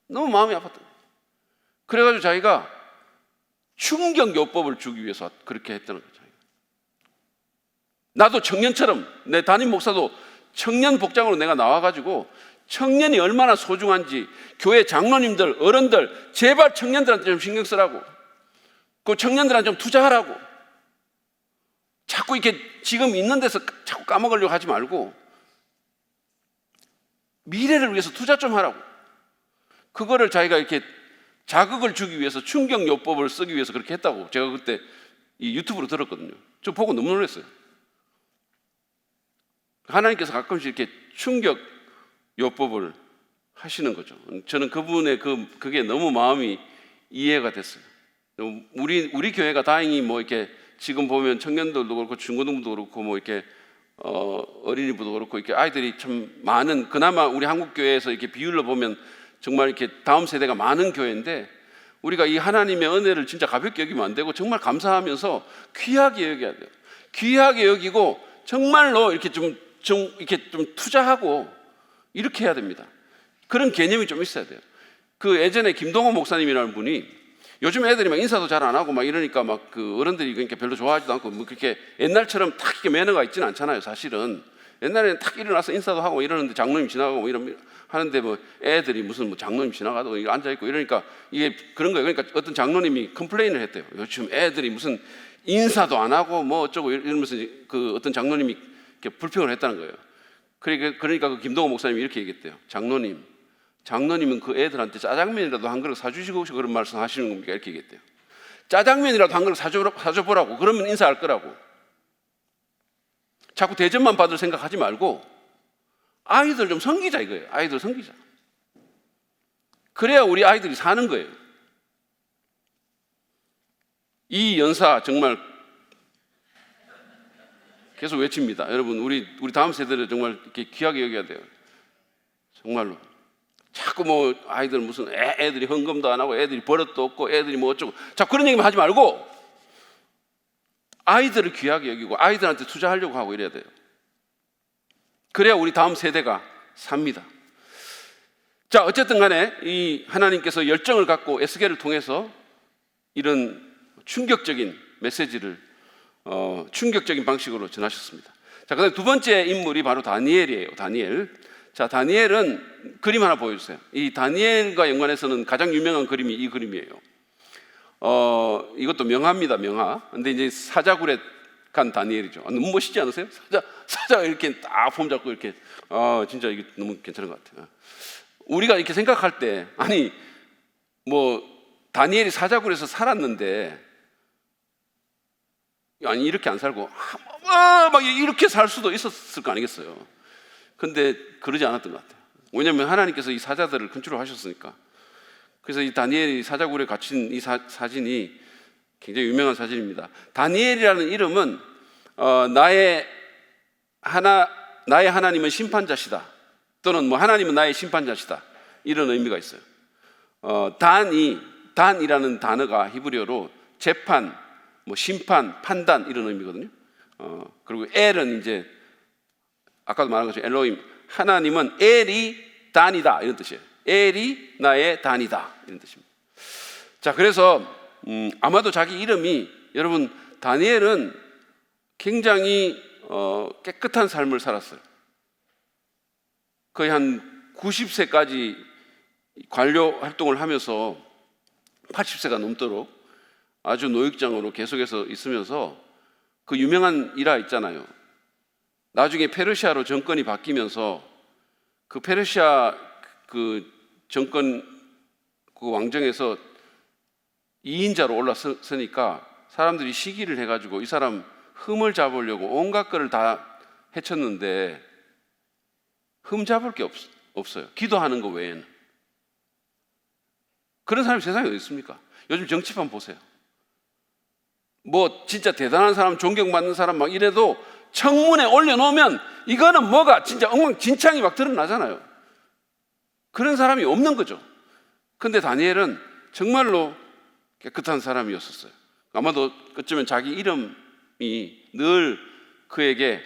너무 마음이 아팠던 거예요. 그래가지고 자기가 충격요법을 주기 위해서 그렇게 했다는 거죠. 나도 청년처럼, 내 담임 목사도 청년 복장으로 내가 나와가지고 청년이 얼마나 소중한지 교회 장로님들, 어른들 제발 청년들한테 좀 신경 쓰라고, 그 청년들한테 좀 투자하라고, 자꾸 이렇게 지금 있는 데서 자꾸 까먹으려고 하지 말고 미래를 위해서 투자 좀 하라고. 그거를 자기가 이렇게 자극을 주기 위해서 충격요법을 쓰기 위해서 그렇게 했다고 제가 그때 이 유튜브로 들었거든요. 저 보고 너무 놀랐어요. 하나님께서 가끔씩 이렇게 충격요법을 하시는 거죠. 저는 그분의 그게 너무 마음이 이해가 됐어요. 우리 교회가 다행히 이렇게 지금 보면 청년들도 그렇고 중고등부도 그렇고 이렇게 어린이부도 그렇고 이렇게 아이들이 참 많은, 그나마 우리 한국 교회에서 이렇게 비율로 보면 정말 이렇게 다음 세대가 많은 교회인데, 우리가 이 하나님의 은혜를 진짜 가볍게 여기면 안 되고 정말 감사하면서 귀하게 여겨야 돼요. 귀하게 여기고 정말로 이렇게 좀 투자하고 이렇게 해야 됩니다. 그런 개념이 좀 있어야 돼요. 그 예전에 김동호 목사님이라는 분이 요즘 애들이 막 인사도 잘 안 하고 막 이러니까 막 그 어른들이 그러니까 별로 좋아하지도 않고 그렇게 옛날처럼 탁 이렇게 매너가 있지는 않잖아요, 사실은. 옛날에는 탁 일어나서 인사도 하고 이러는데 장로님 지나가고 이런 하는데 애들이 무슨 장로님 지나가도 앉아 있고 이러니까 이게 그런 거예요. 그러니까 어떤 장로님이 컴플레인을 했대요. 요즘 애들이 무슨 인사도 안 하고 어쩌고 이러면서 그 어떤 장로님이 이렇게 불평을 했다는 거예요. 그러니까 그 김동호 목사님이 이렇게 얘기했대요. 장로님은 그 애들한테 짜장면이라도 한 그릇 사주시고 그런 말씀 하시는 겁니까? 이렇게 얘기했대요. 짜장면이라도 한 그릇 사줘보라고. 그러면 인사할 거라고. 자꾸 대접만 받을 생각하지 말고 아이들 좀 섬기자 이거예요. 아이들 섬기자. 그래야 우리 아이들이 사는 거예요. 이 연사 정말 계속 외칩니다. 여러분, 우리 다음 세대를 정말 이렇게 귀하게 여겨야 돼요. 정말로. 자꾸 아이들 무슨 애들이 헌금도 안 하고 애들이 버릇도 없고 애들이 어쩌고 자꾸 그런 얘기만 하지 말고 아이들을 귀하게 여기고 아이들한테 투자하려고 하고 이래야 돼요. 그래야 우리 다음 세대가 삽니다. 자, 어쨌든 간에 이 하나님께서 열정을 갖고 에스겔을 통해서 이런 충격적인 메시지를 충격적인 방식으로 전하셨습니다. 자, 그다음 두 번째 인물이 바로 다니엘이에요. 다니엘. 자, 다니엘은 그림 하나 보여주세요. 이 다니엘과 연관해서는 가장 유명한 그림이 이 그림이에요. 이것도 명화입니다, 명화. 근데 이제 사자굴에 간 다니엘이죠. 너무 멋있지 않으세요? 사자가 이렇게 딱 폼 잡고 이렇게. 진짜 이게 너무 괜찮은 것 같아요. 우리가 이렇게 생각할 때, 아니, 다니엘이 사자굴에서 살았는데, 아니, 이렇게 안 살고, 막 이렇게 살 수도 있었을 거 아니겠어요? 근데 그러지 않았던 것 같아요. 왜냐하면 하나님께서 이 사자들을 컨트롤하셨으니까. 그래서 이 다니엘이 사자굴에 갇힌 이 사진이 굉장히 유명한 사진입니다. 다니엘이라는 이름은 나의 나의 하나님은 심판자시다, 또는 뭐 하나님은 나의 심판자시다, 이런 의미가 있어요. 단이라는 단어가 히브리어로 재판, 뭐 심판, 판단 이런 의미거든요. 그리고 엘은 이제 아까도 말한 것처럼 엘로힘, 하나님은 엘이 단이다 이런 뜻이에요. 엘이 나의 단이다 이런 뜻입니다. 자, 그래서 아마도 자기 이름이, 여러분 다니엘은 굉장히 깨끗한 삶을 살았어요. 거의 한 90세까지 관료 활동을 하면서 80세가 넘도록 아주 노역장으로 계속해서 있으면서 그 유명한 일화 있잖아요. 나중에 페르시아로 정권이 바뀌면서 그 페르시아 그 정권 그 왕정에서 2인자로 올라서니까 사람들이 시기를 해가지고 이 사람 흠을 잡으려고 온갖 거를 다 해쳤는데 흠 잡을 게 없어요. 기도하는 거 외에는. 그런 사람이 세상에 어디 있습니까? 요즘 정치판 보세요. 뭐 진짜 대단한 사람, 존경받는 사람 막 이래도 청문회 올려놓으면 이거는 뭐가 진짜 엉망진창이 막 드러나잖아요. 그런 사람이 없는 거죠. 근데 다니엘은 정말로 깨끗한 사람이었었어요. 아마도 어쩌면 자기 이름이 늘 그에게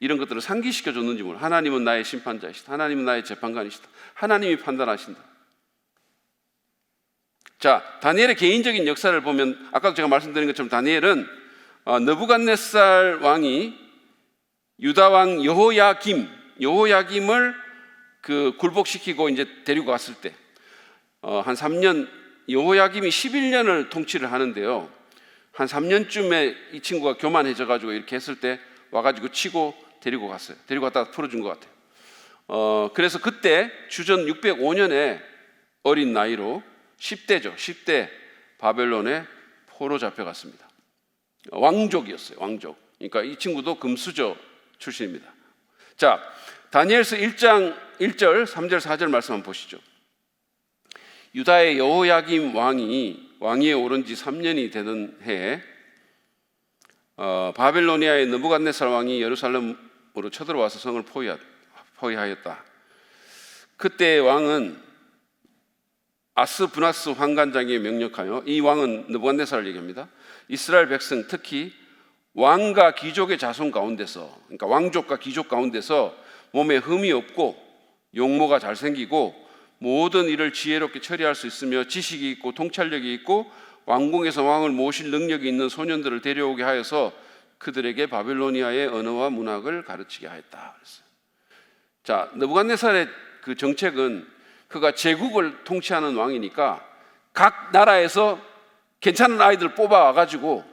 이런 것들을 상기시켜 줬는지 모르겠어요. 하나님은 나의 심판자이시다, 하나님은 나의 재판관이시다, 하나님이 판단하신다. 자, 다니엘의 개인적인 역사를 보면 아까도 제가 말씀드린 것처럼 다니엘은 느부갓네살 왕이 유다 왕 여호야김을 그 굴복시키고 이제 데리고 갔을 때 한 3년, 여호야김이 11년을 통치를 하는데요, 한 3년쯤에 이 친구가 교만해져 가지고 이렇게 했을 때 와가지고 치고 데리고 갔어요. 데리고 갔다가 풀어준 것 같아요. 그래서 그때 주전 605년에 어린 나이로 10대 바벨론에 포로 잡혀갔습니다. 왕족이었어요. 왕족. 그러니까 이 친구도 금수저 출신입니다. 자, 다니엘서 1장 1절, 3절, 4절 말씀 한번 보시죠. 유다의 여호야김 왕위에 오른 지 3년이 되던 해에 바벨로니아의 느부갓네살 왕이 예루살렘으로 쳐들어와서 성을 포위하였다. 그때 왕은 아스브나스 환관장에 명령하여, 이 왕은 느부갓네살을 얘기합니다. 이스라엘 백성, 특히 왕과 귀족의 자손 가운데서, 그러니까 왕족과 귀족 가운데서 몸에 흠이 없고 용모가 잘생기고 모든 일을 지혜롭게 처리할 수 있으며 지식이 있고 통찰력이 있고 왕궁에서 왕을 모실 능력이 있는 소년들을 데려오게 하여서 그들에게 바빌로니아의 언어와 문학을 가르치게 하였다. 그랬어요. 자, 느부갓네살의 그 정책은 그가 제국을 통치하는 왕이니까 각 나라에서 괜찮은 아이들 뽑아와가지고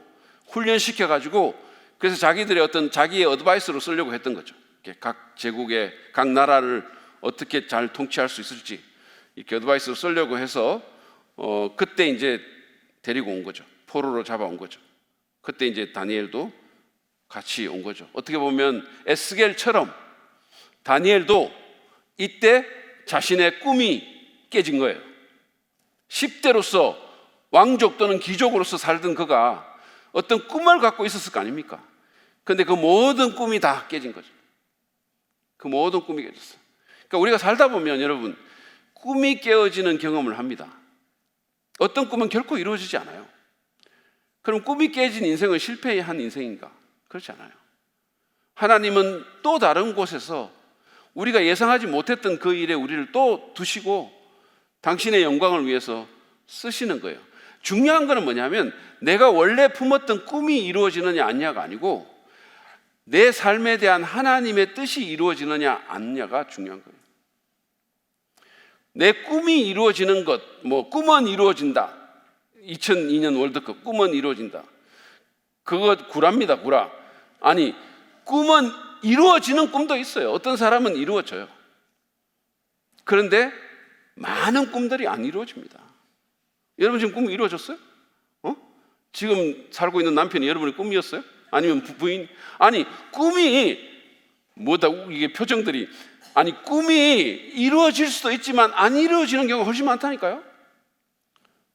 훈련시켜가지고 그래서 자기들의 어떤 자기의 어드바이스로 쓰려고 했던 거죠. 각 제국의 각 나라를 어떻게 잘 통치할 수 있을지 이렇게 어드바이스로 쓰려고 해서 그때 이제 데리고 온 거죠. 포로로 잡아온 거죠. 그때 이제 다니엘도 같이 온 거죠. 어떻게 보면 에스겔처럼 다니엘도 이때 자신의 꿈이 깨진 거예요. 10대로서 왕족 또는 귀족으로서 살던 그가 어떤 꿈을 갖고 있었을 거 아닙니까? 그런데 그 모든 꿈이 다 깨진 거죠. 그 모든 꿈이 깨졌어요. 그러니까 우리가 살다 보면 여러분 꿈이 깨어지는 경험을 합니다. 어떤 꿈은 결코 이루어지지 않아요. 그럼 꿈이 깨진 인생은 실패한 인생인가? 그렇지 않아요. 하나님은 또 다른 곳에서 우리가 예상하지 못했던 그 일에 우리를 또 두시고 당신의 영광을 위해서 쓰시는 거예요. 중요한 거는 뭐냐면 내가 원래 품었던 꿈이 이루어지느냐 아니냐가 아니고 내 삶에 대한 하나님의 뜻이 이루어지느냐 아니냐가 중요한 거예요. 내 꿈이 이루어지는 것, 뭐 꿈은 이루어진다. 2002년 월드컵 꿈은 이루어진다. 그거 구라입니다, 구라. 아니, 꿈은 이루어지는 꿈도 있어요. 어떤 사람은 이루어져요. 그런데 많은 꿈들이 안 이루어집니다. 여러분 지금 꿈이 이루어졌어요? 지금 살고 있는 남편이 여러분의 꿈이었어요? 아니면 부인? 아니, 꿈이 뭐다 이게 표정들이, 아니 꿈이 이루어질 수도 있지만 안 이루어지는 경우가 훨씬 많다니까요.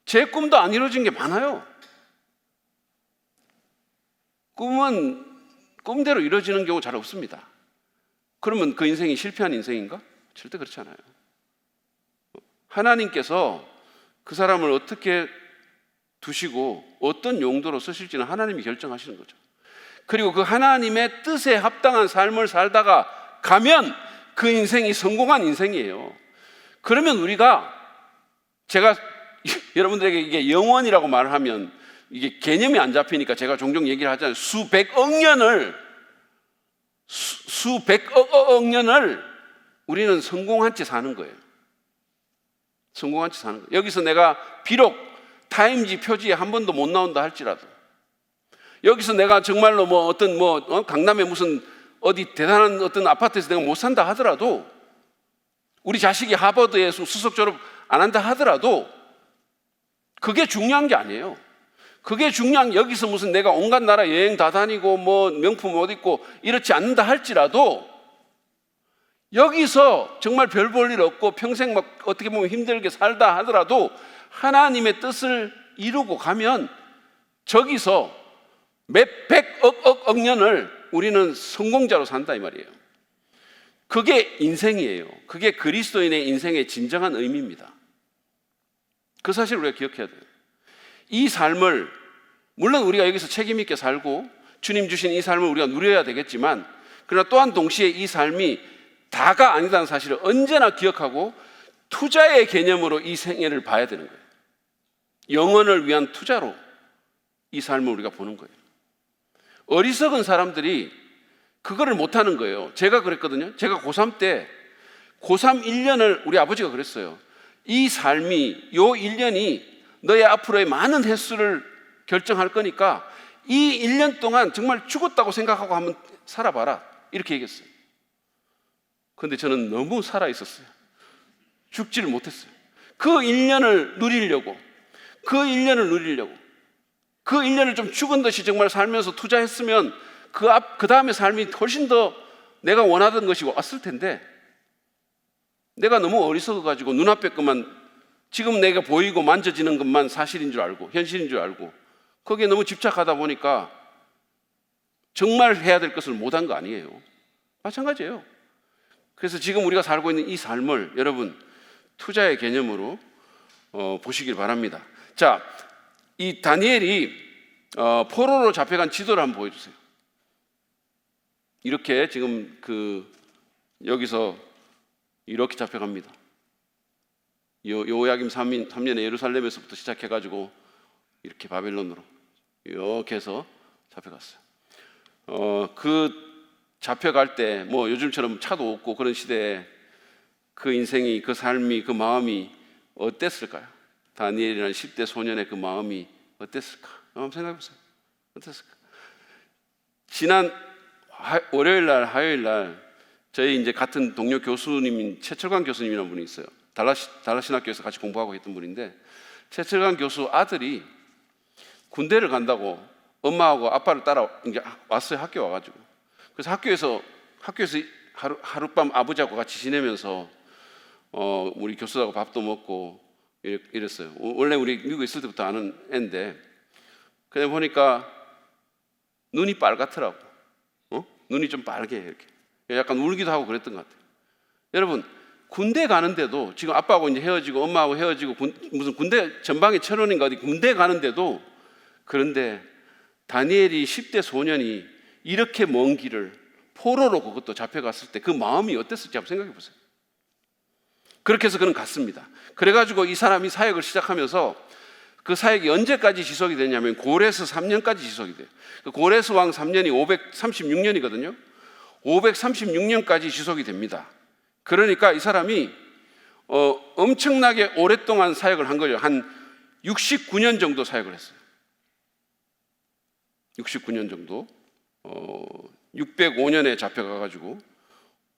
제 꿈도 안 이루어진 게 많아요. 꿈은 꿈대로 이루어지는 경우 잘 없습니다. 그러면 그 인생이 실패한 인생인가? 절대 그렇지 않아요. 하나님께서 그 사람을 어떻게 두시고 어떤 용도로 쓰실지는 하나님이 결정하시는 거죠. 그리고 그 하나님의 뜻에 합당한 삶을 살다가 가면 그 인생이 성공한 인생이에요. 그러면 우리가, 제가 여러분들에게 이게 영원이라고 말을 하면 이게 개념이 안 잡히니까 제가 종종 얘기를 하잖아요. 수백억 년을 우리는 성공한 채 사는 거예요. 성공한 채 사는 거예요. 여기서 내가 비록 타임지 표지에 한 번도 못 나온다 할지라도, 여기서 내가 정말로 강남에 무슨 어디 대단한 어떤 아파트에서 내가 못 산다 하더라도, 우리 자식이 하버드에서 수석 졸업 안 한다 하더라도 그게 중요한 게 아니에요. 그게 중요한, 여기서 무슨 내가 온갖 나라 여행 다 다니고 명품 옷 입고 이렇지 않는다 할지라도, 여기서 정말 별 볼 일 없고 평생 어떻게 보면 힘들게 살다 하더라도 하나님의 뜻을 이루고 가면 저기서 몇백억 년을 우리는 성공자로 산다 이 말이에요. 그게 인생이에요. 그게 그리스도인의 인생의 진정한 의미입니다. 그 사실을 우리가 기억해야 돼요. 이 삶을, 물론 우리가 여기서 책임 있게 살고 주님 주신 이 삶을 우리가 누려야 되겠지만, 그러나 또한 동시에 이 삶이 다가 아니다는 사실을 언제나 기억하고 투자의 개념으로 이 생애를 봐야 되는 거예요. 영혼을 위한 투자로 이 삶을 우리가 보는 거예요. 어리석은 사람들이 그거를 못하는 거예요. 제가 그랬거든요. 제가 고3 때, 고3 1년을 우리 아버지가 그랬어요. 이 삶이, 요 1년이 너의 앞으로의 많은 횟수를 결정할 거니까 이 1년 동안 정말 죽었다고 생각하고 한번 살아봐라, 이렇게 얘기했어요. 그런데 저는 너무 살아있었어요. 죽지를 못했어요. 그 1년을 누리려고, 그 1년을 좀 죽은 듯이 정말 살면서 투자했으면 그 다음에 삶이 훨씬 더 내가 원하던 것이 왔을 텐데, 내가 너무 어리석어가지고 눈앞에 것만, 지금 내가 보이고 만져지는 것만 사실인 줄 알고 현실인 줄 알고 거기에 너무 집착하다 보니까 정말 해야 될 것을 못한 거 아니에요. 마찬가지예요. 그래서 지금 우리가 살고 있는 이 삶을 여러분 투자의 개념으로 보시길 바랍니다. 자, 이 다니엘이 포로로 잡혀간 지도를 한번 보여주세요. 이렇게 지금 여기서 이렇게 잡혀갑니다. 요야김 3년에 예루살렘에서부터 시작해가지고 이렇게 바벨론으로 이렇게 해서 잡혀갔어요. 그 잡혀갈 때 요즘처럼 차도 없고 그런 시대에 그 인생이, 그 삶이, 그 마음이 어땠을까요? 다니엘이라는 10대 소년의 그 마음이 어땠을까? 한번 생각해 보세요. 어땠을까? 지난 월요일 날, 화요일 날 저희 이제 같은 동료 교수님인 최철관 교수님이라는 분이 있어요. 달라신학교에서 같이 공부하고 있던 분인데, 최철관 교수 아들이 군대를 간다고 엄마하고 아빠를 따라 이제 왔어요. 학교 와가지고. 그래서 학교에서 하룻밤 아버지하고 같이 지내면서 우리 교수하고 밥도 먹고 이랬어요. 원래 우리 미국에 있을 때부터 아는 애인데, 그냥 보니까 눈이 빨갛더라고. 눈이 좀 빨개 이렇게. 약간 울기도 하고 그랬던 것 같아요. 여러분, 군대 가는데도, 지금 아빠하고 이제 헤어지고 엄마하고 헤어지고 무슨 군대 전방에 천원인가 어디 군대 가는데도, 그런데 다니엘이 10대 소년이 이렇게 먼 길을 포로로 그것도 잡혀갔을 때 그 마음이 어땠을지 한번 생각해 보세요. 그렇게 해서 그는 갔습니다. 그래가지고 이 사람이 사역을 시작하면서 그 사역이 언제까지 지속이 되냐면 고레스 3년까지 지속이 돼요. 고레스 왕 3년이 536년이거든요. 536년까지 지속이 됩니다. 그러니까 이 사람이 엄청나게 오랫동안 사역을 한 거예요. 한 69년 정도 사역을 했어요. 69년 정도. 605년에 잡혀가가지고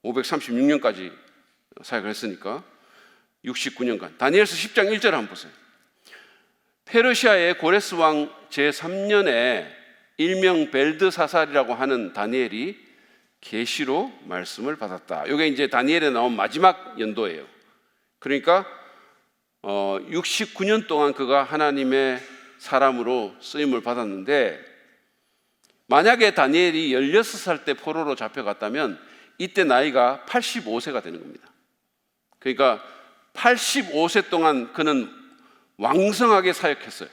536년까지 사역을 했으니까 69년간. 다니엘서 10장 1절 한번 보세요. 페르시아의 고레스 왕 제3년에 일명 벨드사살이라고 하는 다니엘이 계시로 말씀을 받았다. 이게 이제 다니엘에 나온 마지막 연도예요. 그러니까 69년 동안 그가 하나님의 사람으로 쓰임을 받았는데, 만약에 다니엘이 16살 때 포로로 잡혀갔다면 이때 나이가 85세가 되는 겁니다. 그러니까 85세 동안 그는 왕성하게 사역했어요.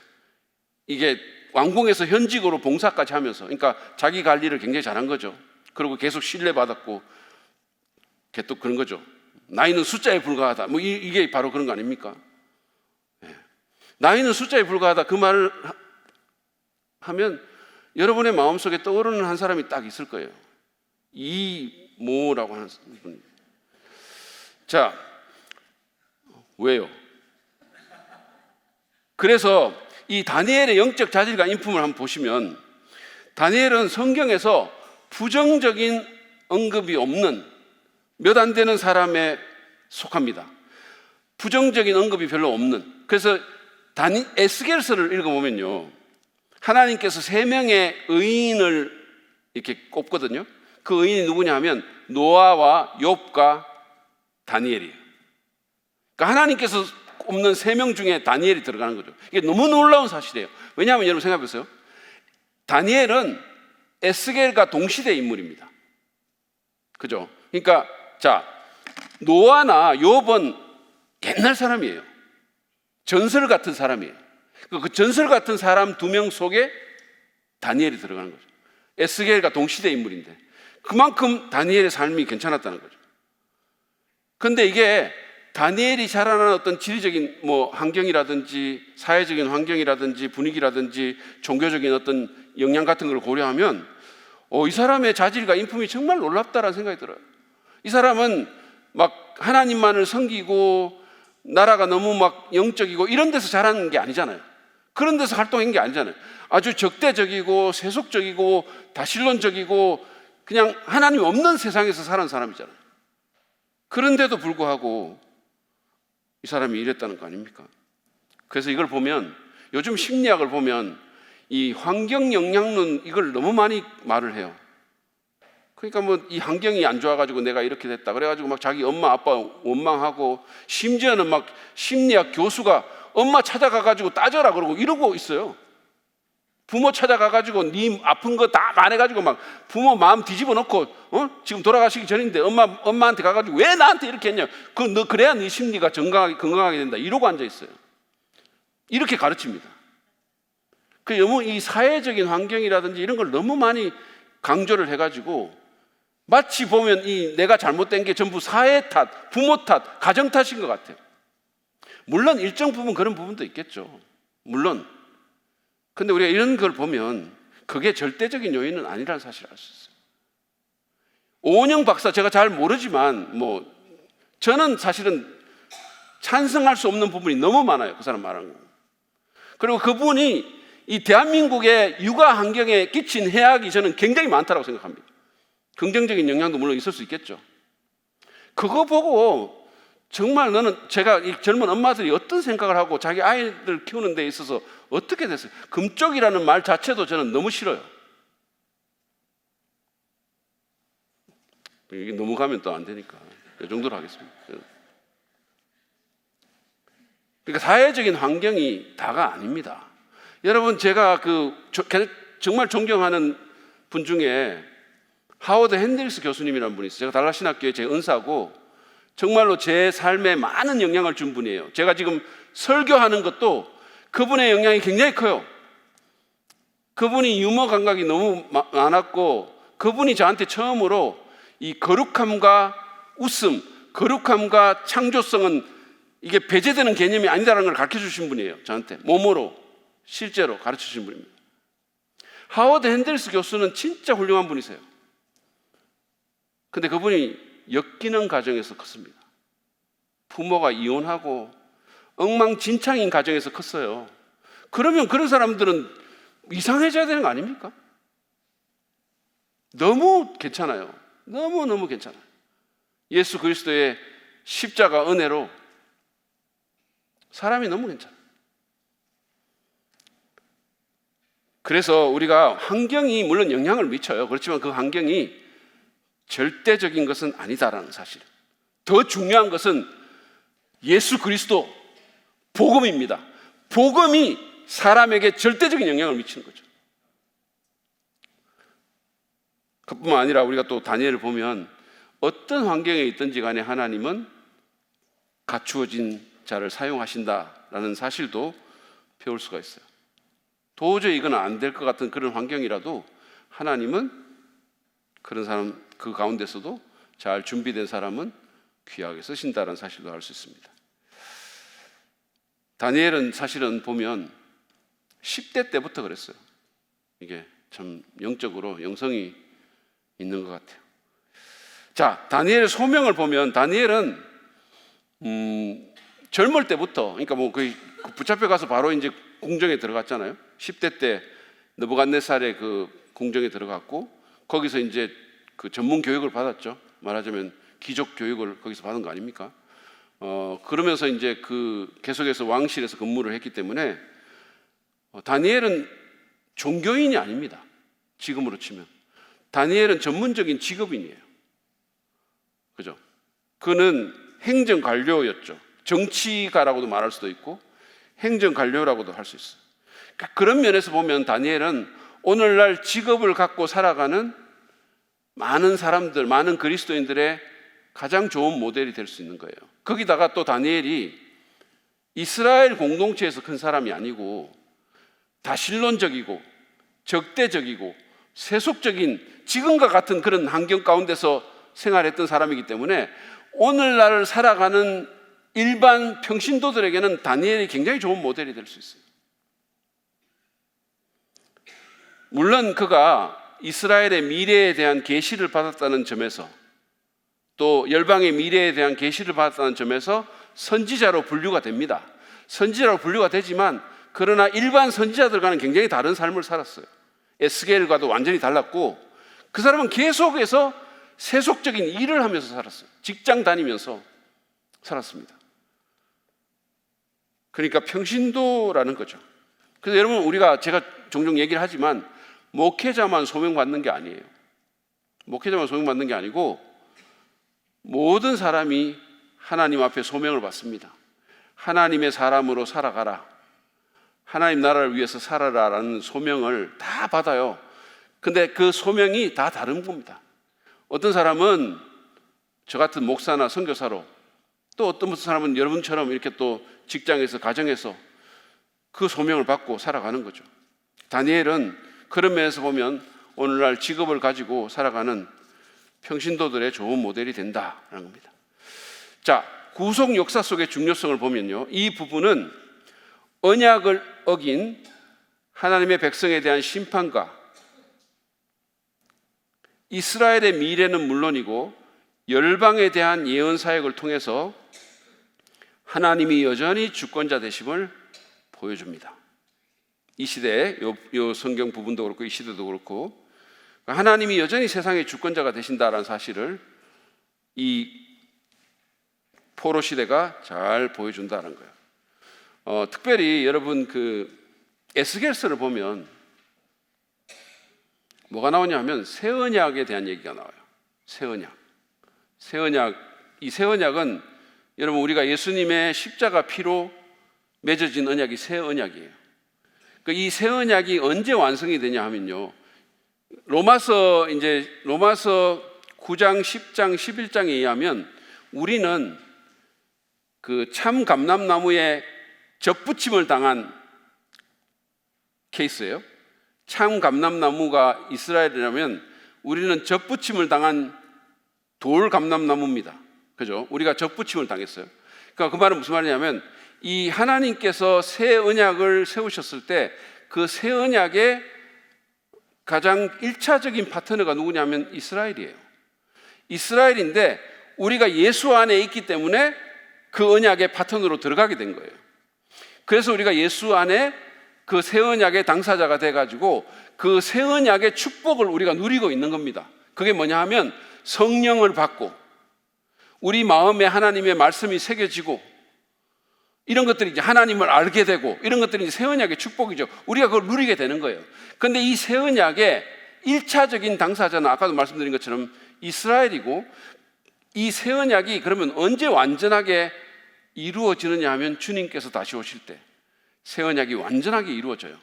이게 왕궁에서 현직으로 봉사까지 하면서, 그러니까 자기 관리를 굉장히 잘한 거죠. 그리고 계속 신뢰받았고, 또 그런 거죠. 나이는 숫자에 불과하다. 뭐 이게 바로 그런 거 아닙니까? 나이는 숫자에 불과하다. 그 말을 하면 여러분의 마음속에 떠오르는 한 사람이 딱 있을 거예요. 이모라고 하는 분. 자, 왜요? 그래서 이 다니엘의 영적 자질과 인품을 한번 보시면, 다니엘은 성경에서 부정적인 언급이 없는 몇 안 되는 사람에 속합니다. 부정적인 언급이 별로 없는. 그래서 에스겔서를 읽어보면요, 하나님께서 3명의 의인을 이렇게 꼽거든요. 그 의인이 누구냐 하면 노아와 욥과 다니엘이에요. 그러니까 하나님께서 꼽는 3명 중에 다니엘이 들어가는 거죠. 이게 너무 놀라운 사실이에요. 왜냐하면 여러분 생각해 보세요. 다니엘은 에스겔과 동시대 인물입니다. 그죠? 그러니까 자, 노아나 욥은 옛날 사람이에요. 전설 같은 사람이에요. 그 전설 같은 사람 2명 속에 다니엘이 들어가는 거죠. 에스겔과 동시대 인물인데 그만큼 다니엘의 삶이 괜찮았다는 거죠. 그런데 이게 다니엘이 자라난 어떤 지리적인 환경이라든지 사회적인 환경이라든지 분위기라든지 종교적인 어떤 영향 같은 걸 고려하면 이 사람의 자질과 인품이 정말 놀랍다라는 생각이 들어요. 이 사람은 막 하나님만을 섬기고 나라가 너무 막 영적이고 이런 데서 자라는 게 아니잖아요. 그런 데서 활동한 게 아니잖아요. 아주 적대적이고 세속적이고 다신론적이고 그냥 하나님 없는 세상에서 사는 사람이잖아요. 그런데도 불구하고 이 사람이 이랬다는 거 아닙니까? 그래서 이걸 보면, 요즘 심리학을 보면 이 환경 영향론 이걸 너무 많이 말을 해요. 그러니까 이 환경이 안 좋아가지고 내가 이렇게 됐다 그래가지고 막 자기 엄마 아빠 원망하고, 심지어는 막 심리학 교수가 엄마 찾아가가지고 따져라 그러고 이러고 있어요. 부모 찾아가가지고 네 아픈 거 다 말해가지고 막 부모 마음 뒤집어 놓고 지금 돌아가시기 전인데 엄마한테 가가지고 왜 나한테 이렇게 했냐, 너 그래야 네 심리가 건강하게 된다 이러고 앉아 있어요. 이렇게 가르칩니다. 너무 이 사회적인 환경이라든지 이런 걸 너무 많이 강조를 해가지고 마치 보면 이 내가 잘못된 게 전부 사회 탓, 부모 탓, 가정 탓인 것 같아요. 물론 일정 부분 그런 부분도 있겠죠. 물론. 근데 우리가 이런 걸 보면 그게 절대적인 요인은 아니라는 사실을 알 수 있어요. 오은영 박사, 제가 잘 모르지만 저는 사실은 찬성할 수 없는 부분이 너무 많아요. 그 사람 말한 거. 그리고 그분이 이 대한민국의 육아 환경에 끼친 해악이 저는 굉장히 많다고 생각합니다. 긍정적인 영향도 물론 있을 수 있겠죠. 그거 보고 정말 제가 이 젊은 엄마들이 어떤 생각을 하고 자기 아이들 키우는 데 있어서 어떻게 됐어요? 금쪽이라는 말 자체도 저는 너무 싫어요. 이게 너무 가면 또 안 되니까 이 정도로 하겠습니다. 그러니까 사회적인 환경이 다가 아닙니다. 여러분, 제가 정말 존경하는 분 중에 하워드 핸들스 교수님이라는 분이 있어요. 제가 달라 신학교의 제 은사고 정말로 제 삶에 많은 영향을 준 분이에요. 제가 지금 설교하는 것도 그분의 영향이 굉장히 커요. 그분이 유머 감각이 너무 많았고, 그분이 저한테 처음으로 이 거룩함과 웃음, 거룩함과 창조성은 이게 배제되는 개념이 아니다라는 걸 가르쳐 주신 분이에요. 저한테 몸으로 실제로 가르쳐 주신 분입니다. 하워드 핸들스 교수는 진짜 훌륭한 분이세요. 근데 그분이 엮이는 가정에서 컸습니다. 부모가 이혼하고 엉망진창인 가정에서 컸어요. 그러면 그런 사람들은 이상해져야 되는 거 아닙니까? 너무 괜찮아요. 너무너무 괜찮아요. 예수 그리스도의 십자가 은혜로 사람이 너무 괜찮아요. 그래서 우리가 환경이 물론 영향을 미쳐요. 그렇지만 그 환경이 절대적인 것은 아니다라는 사실. 더 중요한 것은 예수 그리스도 복음입니다. 복음이 사람에게 절대적인 영향을 미치는 거죠. 그뿐만 아니라 우리가 또 다니엘을 보면 어떤 환경에 있든지 간에 하나님은 갖추어진 자를 사용하신다라는 사실도 배울 수가 있어요. 도저히 이건 안 될 것 같은 그런 환경이라도 하나님은 그런 사람, 그 가운데서도 잘 준비된 사람은 귀하게 쓰신다는 사실도 알 수 있습니다. 다니엘은 사실은 보면 10대 때부터 그랬어요. 이게 참 영적으로 영성이 있는 것 같아요. 자, 다니엘의 소명을 보면 다니엘은 젊을 때부터, 그러니까 뭐 거의 붙잡혀 가서 바로 이제 궁정에 들어갔잖아요. 10대 때 느부갓네살의 그 궁정에 들어갔고 거기서 이제 그 전문 교육을 받았죠. 말하자면 귀족 교육을 거기서 받은 거 아닙니까? 그러면서 이제 그 계속해서 왕실에서 근무를 했기 때문에 다니엘은 종교인이 아닙니다. 지금으로 치면 다니엘은 전문적인 직업인이에요. 그죠? 그는 행정관료였죠. 정치가라고도 말할 수도 있고 행정관료라고도 할 수 있어요. 그런 면에서 보면 다니엘은 오늘날 직업을 갖고 살아가는 많은 사람들, 많은 그리스도인들의 가장 좋은 모델이 될 수 있는 거예요. 거기다가 또 다니엘이 이스라엘 공동체에서 큰 사람이 아니고 다신론적이고 적대적이고 세속적인 지금과 같은 그런 환경 가운데서 생활했던 사람이기 때문에 오늘날 살아가는 일반 평신도들에게는 다니엘이 굉장히 좋은 모델이 될 수 있어요. 물론 그가 이스라엘의 미래에 대한 계시를 받았다는 점에서 또 열방의 미래에 대한 계시를 받았다는 점에서 선지자로 분류가 됩니다. 선지자로 분류가 되지만 그러나 일반 선지자들과는 굉장히 다른 삶을 살았어요. 에스겔과도 완전히 달랐고 그 사람은 계속해서 세속적인 일을 하면서 살았어요. 직장 다니면서 살았습니다. 그러니까 평신도라는 거죠. 그래서 여러분 제가 종종 얘기를 하지만 목회자만 소명받는 게 아니에요. 목회자만 소명받는 게 아니고 모든 사람이 하나님 앞에 소명을 받습니다. 하나님의 사람으로 살아가라. 하나님 나라를 위해서 살아라라는 소명을 다 받아요. 근데 그 소명이 다 다른 겁니다. 어떤 사람은 저 같은 목사나 선교사로 또 어떤 사람은 여러분처럼 이렇게 또 직장에서 가정에서 그 소명을 받고 살아가는 거죠. 다니엘은 그런 면에서 보면 오늘날 직업을 가지고 살아가는 평신도들의 좋은 모델이 된다는 겁니다. 자, 구속 역사 속의 중요성을 보면요, 이 부분은 언약을 어긴 하나님의 백성에 대한 심판과 이스라엘의 미래는 물론이고 열방에 대한 예언 사역을 통해서 하나님이 여전히 주권자 되심을 보여줍니다. 이 시대에 요 성경 부분도 그렇고 이 시대도 그렇고 하나님이 여전히 세상의 주권자가 되신다라는 사실을 이 포로 시대가 잘 보여준다는 거예요. 특별히 여러분 그 에스겔서를 보면 뭐가 나오냐면 새 언약에 대한 얘기가 나와요. 새 언약. 이 새 언약은 여러분 우리가 예수님의 십자가 피로 맺어진 언약이 새 언약이에요. 이 새 언약이 언제 완성이 되냐 하면요, 로마서 9장, 10장, 11장에 의하면 우리는 그 참 감람나무에 접붙임을 당한 케이스예요. 참 감람나무가 이스라엘이라면 우리는 접붙임을 당한 돌 감람나무입니다. 그죠? 우리가 접붙임을 당했어요. 그러니까 그 말은 무슨 말이냐면 이 하나님께서 새 언약을 세우셨을 때 그 새 언약의 가장 1차적인 파트너가 누구냐면 이스라엘이에요. 이스라엘인데 우리가 예수 안에 있기 때문에 그 언약의 파트너로 들어가게 된 거예요. 그래서 우리가 예수 안에 그 새 언약의 당사자가 돼가지고 그 새 언약의 축복을 우리가 누리고 있는 겁니다. 그게 뭐냐 하면 성령을 받고 우리 마음에 하나님의 말씀이 새겨지고 이런 것들이 이제 하나님을 알게 되고 이런 것들이 이제 새 언약의 축복이죠. 우리가 그걸 누리게 되는 거예요. 그런데 이 새 언약의 1차적인 당사자는 아까도 말씀드린 것처럼 이스라엘이고 이 새 언약이 그러면 언제 완전하게 이루어지느냐 하면 주님께서 다시 오실 때 새 언약이 완전하게 이루어져요.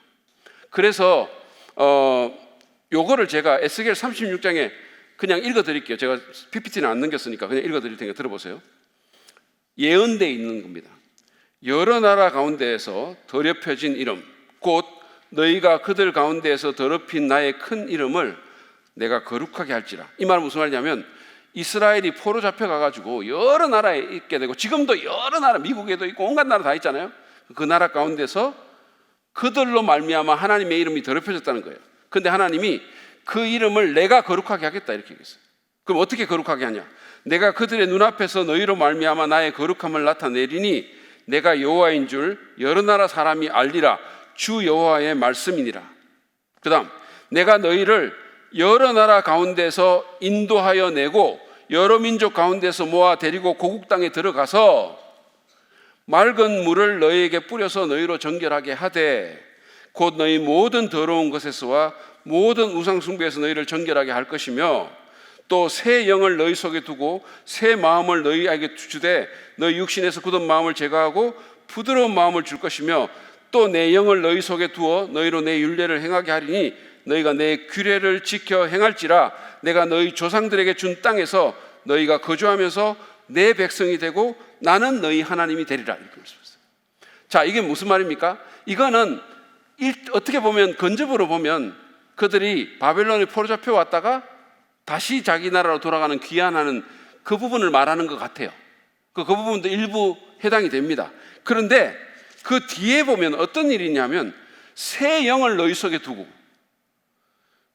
그래서 요거를 제가 에스겔 36장에 그냥 읽어드릴게요. 제가 PPT는 안 넘겼으니까 그냥 읽어드릴 테니까 들어보세요. 예언되어 있는 겁니다. 여러 나라 가운데에서 더럽혀진 이름, 곧 너희가 그들 가운데에서 더럽힌 나의 큰 이름을 내가 거룩하게 할지라. 이 말은 무슨 말이냐면 이스라엘이 포로 잡혀가가지고 여러 나라에 있게 되고, 지금도 여러 나라, 미국에도 있고 온갖 나라 다 있잖아요. 그 나라 가운데서 그들로 말미암아 하나님의 이름이 더럽혀졌다는 거예요. 근데 하나님이 그 이름을 내가 거룩하게 하겠다 이렇게 얘기했어요. 그럼 어떻게 거룩하게 하냐? 내가 그들의 눈앞에서 너희로 말미암아 나의 거룩함을 나타내리니 내가 여호와인 줄 여러 나라 사람이 알리라. 주 여호와의 말씀이니라. 그 다음, 내가 너희를 여러 나라 가운데서 인도하여 내고 여러 민족 가운데서 모아 데리고 고국 땅에 들어가서 맑은 물을 너희에게 뿌려서 너희로 정결하게 하되 곧 너희 모든 더러운 것에서와 모든 우상 숭배에서 너희를 정결하게 할 것이며, 또 새 영을 너희 속에 두고 새 마음을 너희에게 주되 너희 육신에서 굳은 마음을 제거하고 부드러운 마음을 줄 것이며, 또 내 영을 너희 속에 두어 너희로 내 율례를 행하게 하리니 너희가 내 규례를 지켜 행할지라. 내가 너희 조상들에게 준 땅에서 너희가 거주하면서 내 백성이 되고 나는 너희 하나님이 되리라. 이렇게 말씀했어요. 자, 이게 무슨 말입니까? 이거는 어떻게 보면 건접으로 보면 그들이 바벨론에 포로 잡혀 왔다가 다시 자기 나라로 돌아가는 귀환하는 그 부분을 말하는 것 같아요. 그 부분도 일부 해당이 됩니다. 그런데 그 뒤에 보면 어떤 일이냐면 새 영을 너희 속에 두고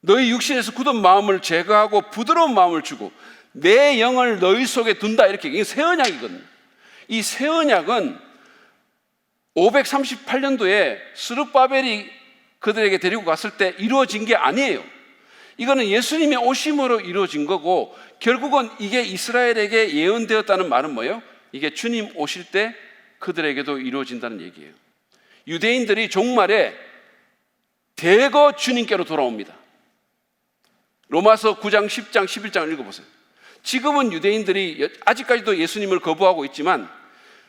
너희 육신에서 굳은 마음을 제거하고 부드러운 마음을 주고 내 영을 너희 속에 둔다. 이렇게. 이게 새 언약이거든요. 이 새 언약은 538년도에 스룹바벨이 그들에게 데리고 갔을 때 이루어진 게 아니에요. 이거는 예수님의 오심으로 이루어진 거고, 결국은 이게 이스라엘에게 예언되었다는 말은 뭐예요? 이게 주님 오실 때 그들에게도 이루어진다는 얘기예요. 유대인들이 종말에 대거 주님께로 돌아옵니다. 로마서 9장, 10장, 11장을 읽어보세요. 지금은 유대인들이 아직까지도 예수님을 거부하고 있지만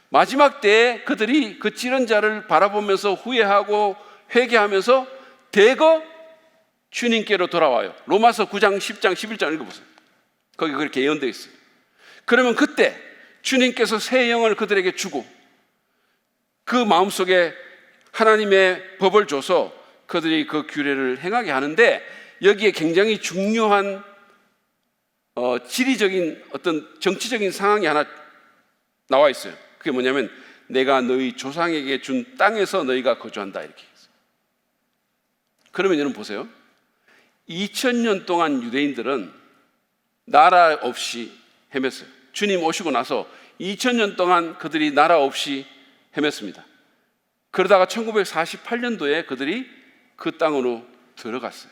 마지막 때에 그들이 그 찌른 자를 바라보면서 후회하고 회개하면서 대거 주님께로 돌아와요. 로마서 9장, 10장, 11장 읽어보세요. 거기 그렇게 예언되어 있어요. 그러면 그때 주님께서 새 영을 그들에게 주고 그 마음속에 하나님의 법을 줘서 그들이 그 규례를 행하게 하는데, 여기에 굉장히 중요한 지리적인 어떤 정치적인 상황이 하나 나와 있어요. 그게 뭐냐면 내가 너희 조상에게 준 땅에서 너희가 거주한다 이렇게 했어요. 그러면 여러분 보세요. 2000년 동안 유대인들은 나라 없이 헤맸어요. 주님 오시고 나서 2000년 동안 그들이 나라 없이 헤맸습니다. 그러다가 1948년도에 그들이 그 땅으로 들어갔어요.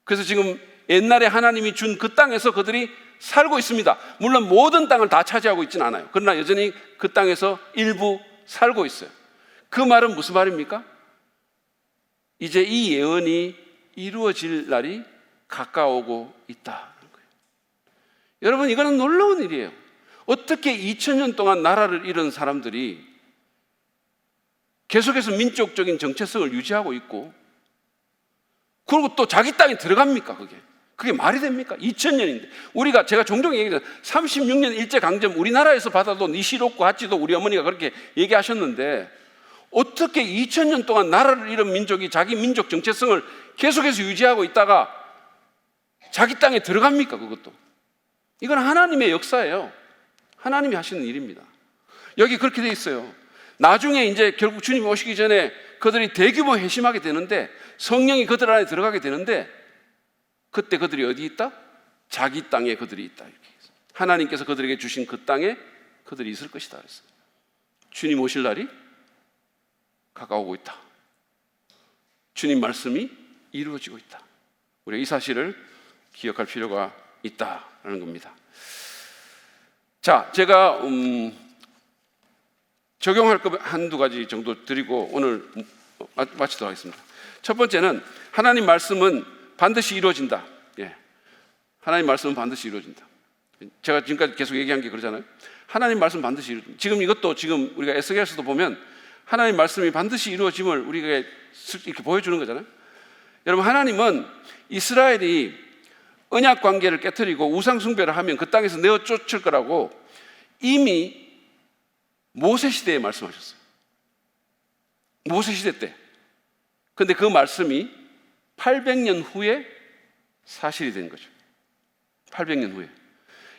그래서 지금 옛날에 하나님이 준 그 땅에서 그들이 살고 있습니다. 물론 모든 땅을 다 차지하고 있지는 않아요. 그러나 여전히 그 땅에서 일부 살고 있어요. 그 말은 무슨 말입니까? 이제 이 예언이 이루어질 날이 가까워오고 있다는 거예요. 여러분, 이거는 놀라운 일이에요. 어떻게 2000년 동안 나라를 잃은 사람들이 계속해서 민족적인 정체성을 유지하고 있고, 그리고 또 자기 땅에 들어갑니까? 그게 말이 됩니까? 2000년인데. 제가 종종 얘기해요. 36년 일제강점 우리나라에서 받아도 니시로코 하치도 우리 어머니가 그렇게 얘기하셨는데, 어떻게 2000년 동안 나라를 잃은 민족이 자기 민족 정체성을 계속해서 유지하고 있다가 자기 땅에 들어갑니까? 그것도. 이건 하나님의 역사예요. 하나님이 하시는 일입니다. 여기 그렇게 돼 있어요. 나중에 이제 결국 주님이 오시기 전에 그들이 대규모 회심하게 되는데, 성령이 그들 안에 들어가게 되는데, 그때 그들이 어디 있다? 자기 땅에 그들이 있다. 이렇게 하나님께서 그들에게 주신 그 땅에 그들이 있을 것이다 그랬어요. 주님 오실 날이 가까워오고 있다. 주님 말씀이 이루어지고 있다. 우리가 이 사실을 기억할 필요가 있다라는 겁니다. 자, 제가 적용할 것 한두 가지 정도 드리고 오늘 마치도록 하겠습니다. 첫 번째는 하나님 말씀은 반드시 이루어진다. 예. 하나님 말씀은 반드시 이루어진다. 제가 지금까지 계속 얘기한 게 그러잖아요. 하나님 말씀 반드시 이루어진다. 지금 우리가 에스겔서도 보면 하나님 말씀이 반드시 이루어짐을 우리가 이렇게 보여주는 거잖아요. 여러분, 하나님은 이스라엘이 언약 관계를 깨트리고 우상 숭배를 하면 그 땅에서 내어 쫓을 거라고 이미 모세 시대에 말씀하셨어요. 모세 시대 때. 근데 그 말씀이 800년 후에 사실이 된 거죠. 800년 후에.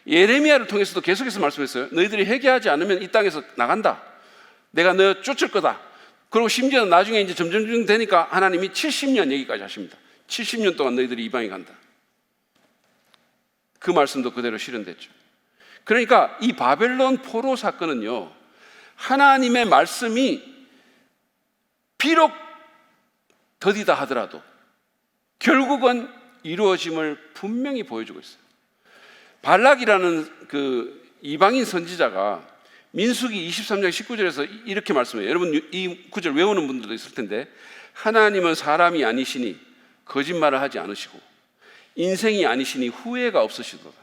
예레미야를 통해서도 계속해서 말씀했어요. 너희들이 회개하지 않으면 이 땅에서 나간다. 내가 너 쫓을 거다. 그리고 심지어 나중에 이제 점점 되니까 하나님이 70년 얘기까지 하십니다. 70년 동안 너희들이 이방에 간다. 그 말씀도 그대로 실현됐죠. 그러니까 이 바벨론 포로 사건은요, 하나님의 말씀이 비록 더디다 하더라도 결국은 이루어짐을 분명히 보여주고 있어요. 발락이라는 그 이방인 선지자가 민수기 23장 19절에서 이렇게 말씀해요. 여러분 이 구절 외우는 분들도 있을 텐데, 하나님은 사람이 아니시니 거짓말을 하지 않으시고 인생이 아니시니 후회가 없으시도다.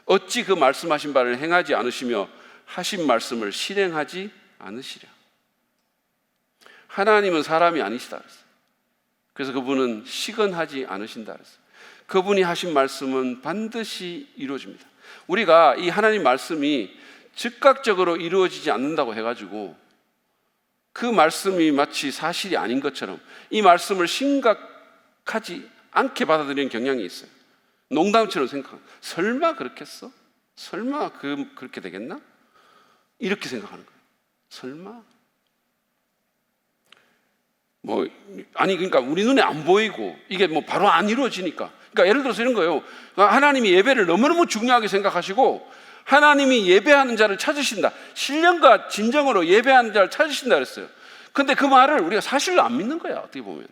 어찌 그 말씀하신 바를 행하지 않으시며 하신 말씀을 실행하지 않으시랴. 하나님은 사람이 아니시다 그랬어요. 그래서 그분은 시건하지 않으신다 그랬어요. 그분이 하신 말씀은 반드시 이루어집니다. 우리가 이 하나님 말씀이 즉각적으로 이루어지지 않는다고 해가지고 그 말씀이 마치 사실이 아닌 것처럼 이 말씀을 심각하지 않게 받아들이는 경향이 있어요. 농담처럼 생각하는, 설마 그렇겠어? 설마 그렇게 되겠나? 이렇게 생각하는 거예요. 설마? 그러니까 우리 눈에 안 보이고 이게 바로 안 이루어지니까. 그러니까 예를 들어서 이런 거예요. 하나님이 예배를 너무너무 중요하게 생각하시고 하나님이 예배하는 자를 찾으신다. 신령과 진정으로 예배하는 자를 찾으신다 그랬어요. 근데 그 말을 우리가 사실로 안 믿는 거야, 어떻게 보면.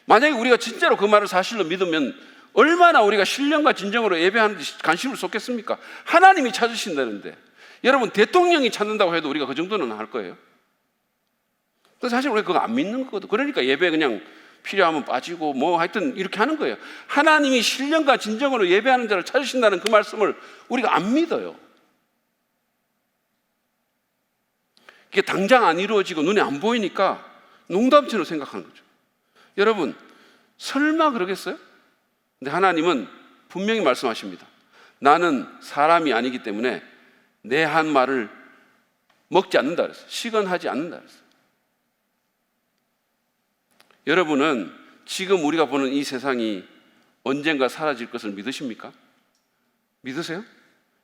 만약에 우리가 진짜로 그 말을 사실로 믿으면 얼마나 우리가 신령과 진정으로 예배하는 데 관심을 쏟겠습니까? 하나님이 찾으신다는데. 여러분, 대통령이 찾는다고 해도 우리가 그 정도는 할 거예요. 사실 우리가 그거 안 믿는 거거든. 그러니까 예배 그냥 필요하면 빠지고 하여튼 이렇게 하는 거예요. 하나님이 신령과 진정으로 예배하는 자를 찾으신다는 그 말씀을 우리가 안 믿어요. 이게 당장 안 이루어지고 눈에 안 보이니까 농담처럼 생각하는 거죠. 여러분, 설마 그러겠어요? 근데 하나님은 분명히 말씀하십니다. 나는 사람이 아니기 때문에 내 한 말을 먹지 않는다 그랬어요. 시건하지 않는다 그랬어요. 여러분은 지금 우리가 보는 이 세상이 언젠가 사라질 것을 믿으십니까? 믿으세요?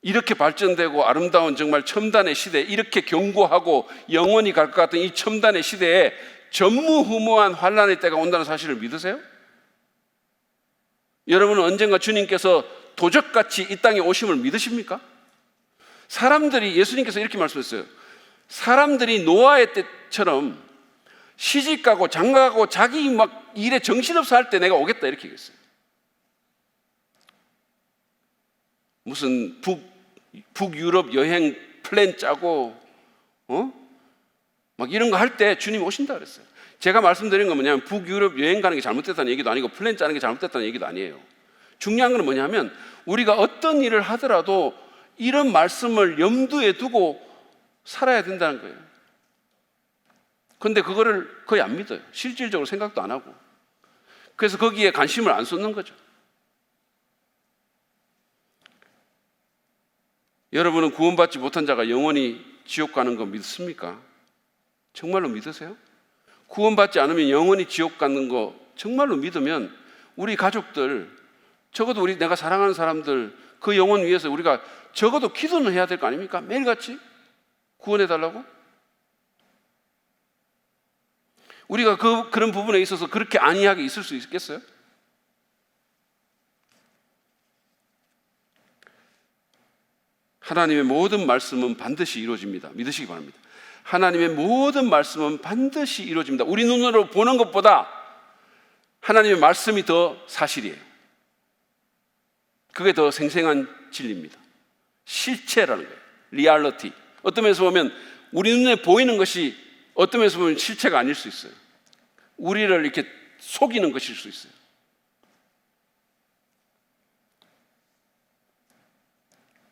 이렇게 발전되고 아름다운 정말 첨단의 시대, 이렇게 견고하고 영원히 갈 것 같은 이 첨단의 시대에 전무후무한 환란의 때가 온다는 사실을 믿으세요? 여러분은 언젠가 주님께서 도적같이 이 땅에 오심을 믿으십니까? 사람들이, 예수님께서 이렇게 말씀했어요. 사람들이 노아의 때처럼 시집가고 장가가고 자기 막 일에 정신없어 할 때 내가 오겠다 이렇게 얘기했어요. 무슨 북유럽 여행 플랜 짜고 막 이런 거 할 때 주님이 오신다 그랬어요. 제가 말씀드린 건 뭐냐면 북유럽 여행 가는 게 잘못됐다는 얘기도 아니고 플랜 짜는 게 잘못됐다는 얘기도 아니에요. 중요한 건 뭐냐면 우리가 어떤 일을 하더라도 이런 말씀을 염두에 두고 살아야 된다는 거예요. 그런데 그거를 거의 안 믿어요. 실질적으로 생각도 안 하고. 그래서 거기에 관심을 안 쏟는 거죠. 여러분은 구원받지 못한 자가 영원히 지옥 가는 거 믿습니까? 정말로 믿으세요? 구원받지 않으면 영원히 지옥 가는 거 정말로 믿으면 우리 가족들, 적어도 내가 사랑하는 사람들 그 영혼 위해서 우리가 적어도 기도는 해야 될 거 아닙니까? 매일같이 구원해달라고? 우리가 그런 부분에 있어서 그렇게 안이하게 있을 수 있겠어요? 하나님의 모든 말씀은 반드시 이루어집니다. 믿으시기 바랍니다. 하나님의 모든 말씀은 반드시 이루어집니다. 우리 눈으로 보는 것보다 하나님의 말씀이 더 사실이에요. 그게 더 생생한 진리입니다. 실체라는 거예요. 리얼리티. 어떤 면에서 보면 우리 눈에 보이는 것이 어떤 면에서 보면 실체가 아닐 수 있어요. 우리를 이렇게 속이는 것일 수 있어요.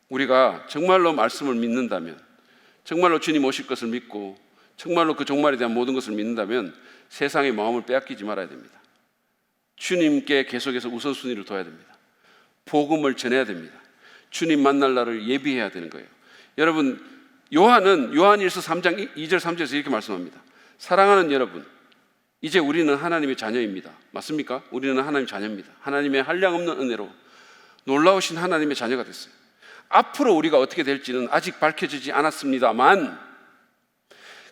우리가 정말로 말씀을 믿는다면, 정말로 주님 오실 것을 믿고 정말로 그 종말에 대한 모든 것을 믿는다면 세상의 마음을 빼앗기지 말아야 됩니다. 주님께 계속해서 우선순위를 둬야 됩니다. 복음을 전해야 됩니다. 주님 만날 날을 예비해야 되는 거예요. 여러분, 요한일서 3장 2절 3절에서 이렇게 말씀합니다. 사랑하는 여러분, 이제 우리는 하나님의 자녀입니다. 맞습니까? 우리는 하나님의 자녀입니다. 하나님의 한량없는 은혜로 놀라우신 하나님의 자녀가 됐어요. 앞으로 우리가 어떻게 될지는 아직 밝혀지지 않았습니다만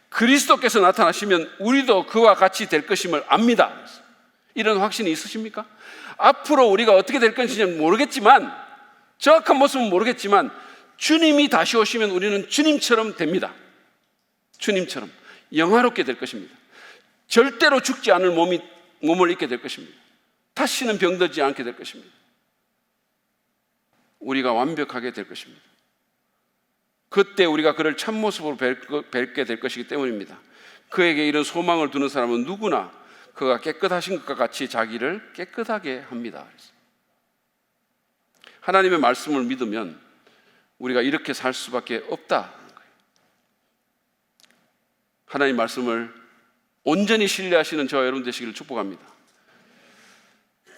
그리스도께서 나타나시면 우리도 그와 같이 될 것임을 압니다. 이런 확신이 있으십니까? 앞으로 우리가 어떻게 될 것인지는 모르겠지만, 정확한 모습은 모르겠지만 주님이 다시 오시면 우리는 주님처럼 됩니다. 주님처럼 영화롭게 될 것입니다. 절대로 죽지 않을 몸을 입게 될 것입니다. 다시는 병들지 않게 될 것입니다. 우리가 완벽하게 될 것입니다. 그때 우리가 그를 참모습으로 뵙게 될 것이기 때문입니다. 그에게 이런 소망을 두는 사람은 누구나 그가 깨끗하신 것과 같이 자기를 깨끗하게 합니다. 하나님의 말씀을 믿으면 우리가 이렇게 살 수밖에 없다. 하나님 말씀을 온전히 신뢰하시는 저와 여러분 되시기를 축복합니다.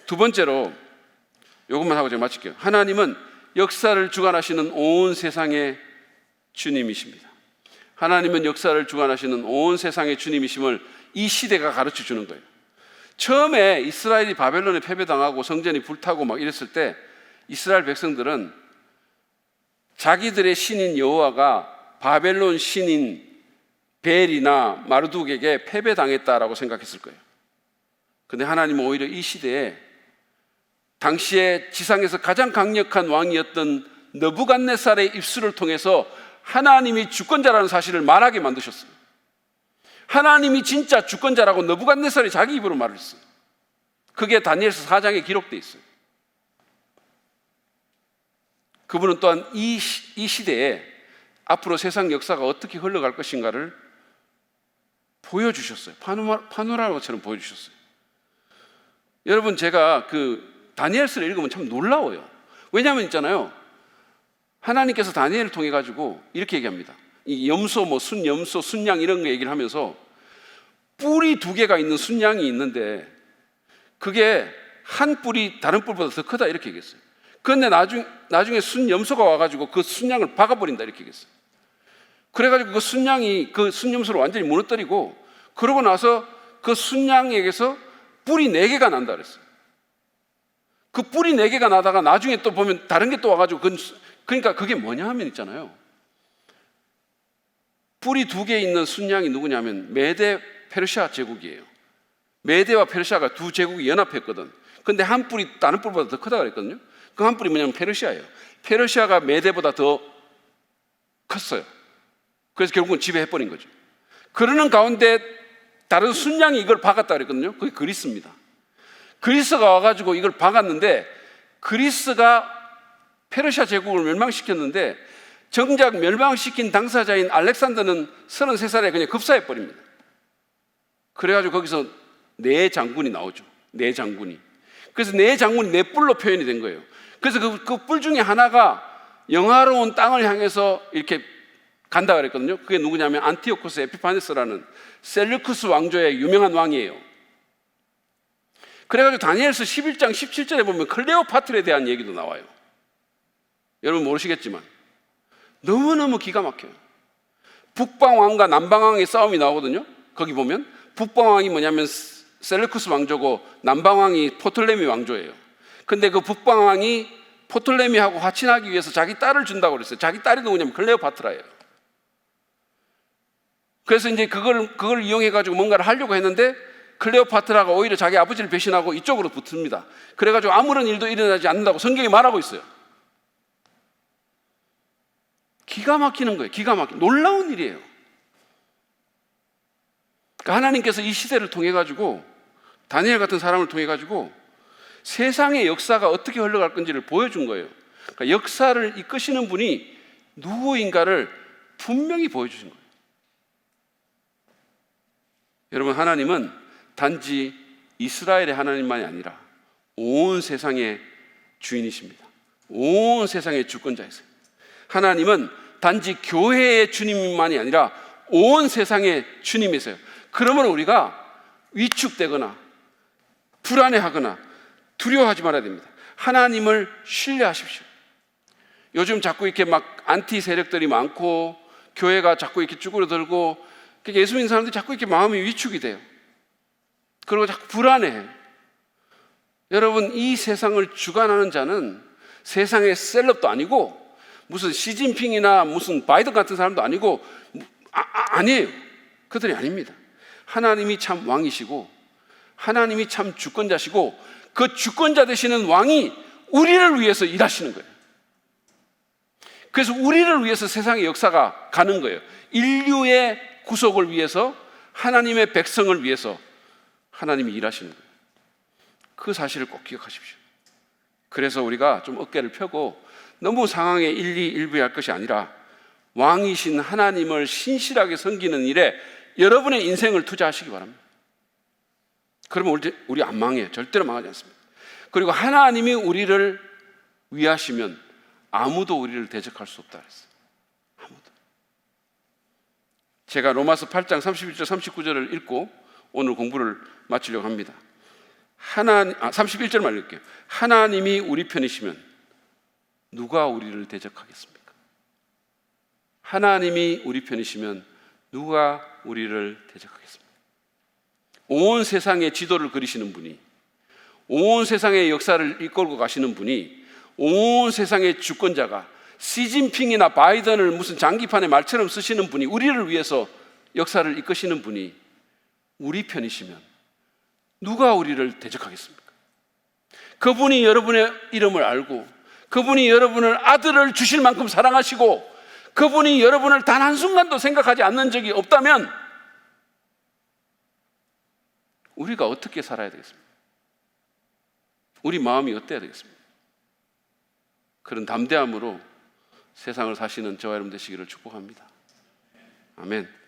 두 번째로 이것만 하고 제가 마칠게요. 하나님은 역사를 주관하시는 온 세상의 주님이십니다. 하나님은 역사를 주관하시는 온 세상의 주님이심을 이 시대가 가르쳐 주는 거예요. 처음에 이스라엘이 바벨론에 패배당하고 성전이 불타고 막 이랬을 때 이스라엘 백성들은 자기들의 신인 여호와가 바벨론 신인 벨이나 마르둑에게 패배당했다라고 생각했을 거예요. 그런데 하나님은 오히려 이 시대에 당시에 지상에서 가장 강력한 왕이었던 느부갓네살의 입술을 통해서 하나님이 주권자라는 사실을 말하게 만드셨어요. 하나님이 진짜 주권자라고 느부갓네살이 자기 입으로 말을 했어요. 그게 다니엘서 4장에 기록되어 있어요. 그분은 또한 이 시대에 앞으로 세상 역사가 어떻게 흘러갈 것인가를 보여주셨어요. 파노라마처럼 보여주셨어요. 여러분, 제가 다니엘서를 읽으면 참 놀라워요. 왜냐하면 있잖아요, 하나님께서 다니엘을 통해 가지고 이렇게 얘기합니다. 이 염소, 순염소, 순양 이런 거 얘기를 하면서 뿔이 두 개가 있는 순양이 있는데 그게 한 뿔이 다른 뿔보다 더 크다 이렇게 얘기했어요. 그런데 나중에 순염소가 와가지고 그 순양을 박아버린다 이렇게 얘기했어요. 그래가지고 그 순양이 그 순염소를 완전히 무너뜨리고, 그러고 나서 그 순양에게서 뿔이 4개가 난다 그랬어요. 그 뿔이 4개가 나다가 나중에 또 보면 다른 게 또 와가지고 그러니까 그게 뭐냐 하면 있잖아요, 뿔이 2개 있는 순양이 누구냐면 메데 페르시아 제국이에요. 메데와 페르시아가 두 제국이 연합했거든. 근데 한 뿔이 다른 뿔보다 더 크다 그랬거든요. 그 한 뿔이 뭐냐면 페르시아예요. 페르시아가 메데보다 더 컸어요. 그래서 결국은 지배해버린 거죠. 그러는 가운데 다른 순양이 이걸 박았다 그랬거든요. 그게 그리스입니다. 그리스가 와가지고 이걸 박았는데, 그리스가 페르시아 제국을 멸망시켰는데 정작 멸망시킨 당사자인 알렉산더는 33살에 그냥 급사해버립니다. 그래가지고 거기서 4장군이 나오죠. 4장군이. 그래서 4장군이 4뿔로 표현이 된 거예요. 그래서 그 뿔 중에 하나가 영화로운 땅을 향해서 이렇게 간다 그랬거든요. 그게 누구냐면 안티오코스 에피파네스라는 셀루쿠스 왕조의 유명한 왕이에요. 그래가지고 다니엘서 11장 17절에 보면 클레오파트라에 대한 얘기도 나와요. 여러분 모르시겠지만 너무너무 기가 막혀요. 북방왕과 남방왕의 싸움이 나오거든요. 거기 보면 북방왕이 뭐냐면 셀루쿠스 왕조고 남방왕이 포톨레미 왕조예요. 근데 그 북방왕이 포톨레미하고 화친하기 위해서 자기 딸을 준다고 그랬어요. 자기 딸이 누구냐면 클레오파트라예요. 그래서 이제 그걸 이용해가지고 뭔가를 하려고 했는데 클레오파트라가 오히려 자기 아버지를 배신하고 이쪽으로 붙습니다. 그래가지고 아무런 일도 일어나지 않는다고 성경이 말하고 있어요. 기가 막히는 거예요. 기가 막히는 놀라운 일이에요. 그러니까 하나님께서 이 시대를 통해 가지고 다니엘 같은 사람을 통해 가지고 세상의 역사가 어떻게 흘러갈 건지를 보여준 거예요. 그러니까 역사를 이끄시는 분이 누구인가를 분명히 보여주신 거예요. 여러분, 하나님은 단지 이스라엘의 하나님만이 아니라 온 세상의 주인이십니다. 온 세상의 주권자이세요. 하나님은 단지 교회의 주님만이 아니라 온 세상의 주님이세요. 그러면 우리가 위축되거나 불안해하거나 두려워하지 말아야 됩니다. 하나님을 신뢰하십시오. 요즘 자꾸 이렇게 막 안티 세력들이 많고 교회가 자꾸 이렇게 쭈그러들고 예수 믿는 사람들이 자꾸 이렇게 마음이 위축이 돼요. 그리고 자꾸 불안해해요. 여러분, 이 세상을 주관하는 자는 세상의 셀럽도 아니고 무슨 시진핑이나 무슨 바이든 같은 사람도 아니고 아니에요. 그들이 아닙니다. 하나님이 참 왕이시고 하나님이 참 주권자시고 그 주권자 되시는 왕이 우리를 위해서 일하시는 거예요. 그래서 우리를 위해서 세상의 역사가 가는 거예요. 인류의 구속을 위해서, 하나님의 백성을 위해서 하나님이 일하시는 거예요. 그 사실을 꼭 기억하십시오. 그래서 우리가 좀 어깨를 펴고 너무 상황에 일비할 것이 아니라 왕이신 하나님을 신실하게 섬기는 일에 여러분의 인생을 투자하시기 바랍니다. 그러면 우리 안 망해요. 절대로 망하지 않습니다. 그리고 하나님이 우리를 위하시면 아무도 우리를 대적할 수 없다 그랬어요. 아무도. 제가 로마서 8장 31절 39절을 읽고 오늘 공부를 마치려고 합니다. 31절만 읽을게요. 하나님이 우리 편이시면 누가 우리를 대적하겠습니까? 하나님이 우리 편이시면 누가 우리를 대적하겠습니까? 온 세상의 지도를 그리시는 분이, 온 세상의 역사를 이끌고 가시는 분이, 온 세상의 주권자가 시진핑이나 바이든을 무슨 장기판의 말처럼 쓰시는 분이, 우리를 위해서 역사를 이끄시는 분이 우리 편이시면 누가 우리를 대적하겠습니까? 그분이 여러분의 이름을 알고 그분이 여러분을 아들을 주실 만큼 사랑하시고 그분이 여러분을 단 한순간도 생각하지 않는 적이 없다면 우리가 어떻게 살아야 되겠습니까? 우리 마음이 어때야 되겠습니까? 그런 담대함으로 세상을 사시는 저와 여러분 되시기를 축복합니다. 아멘.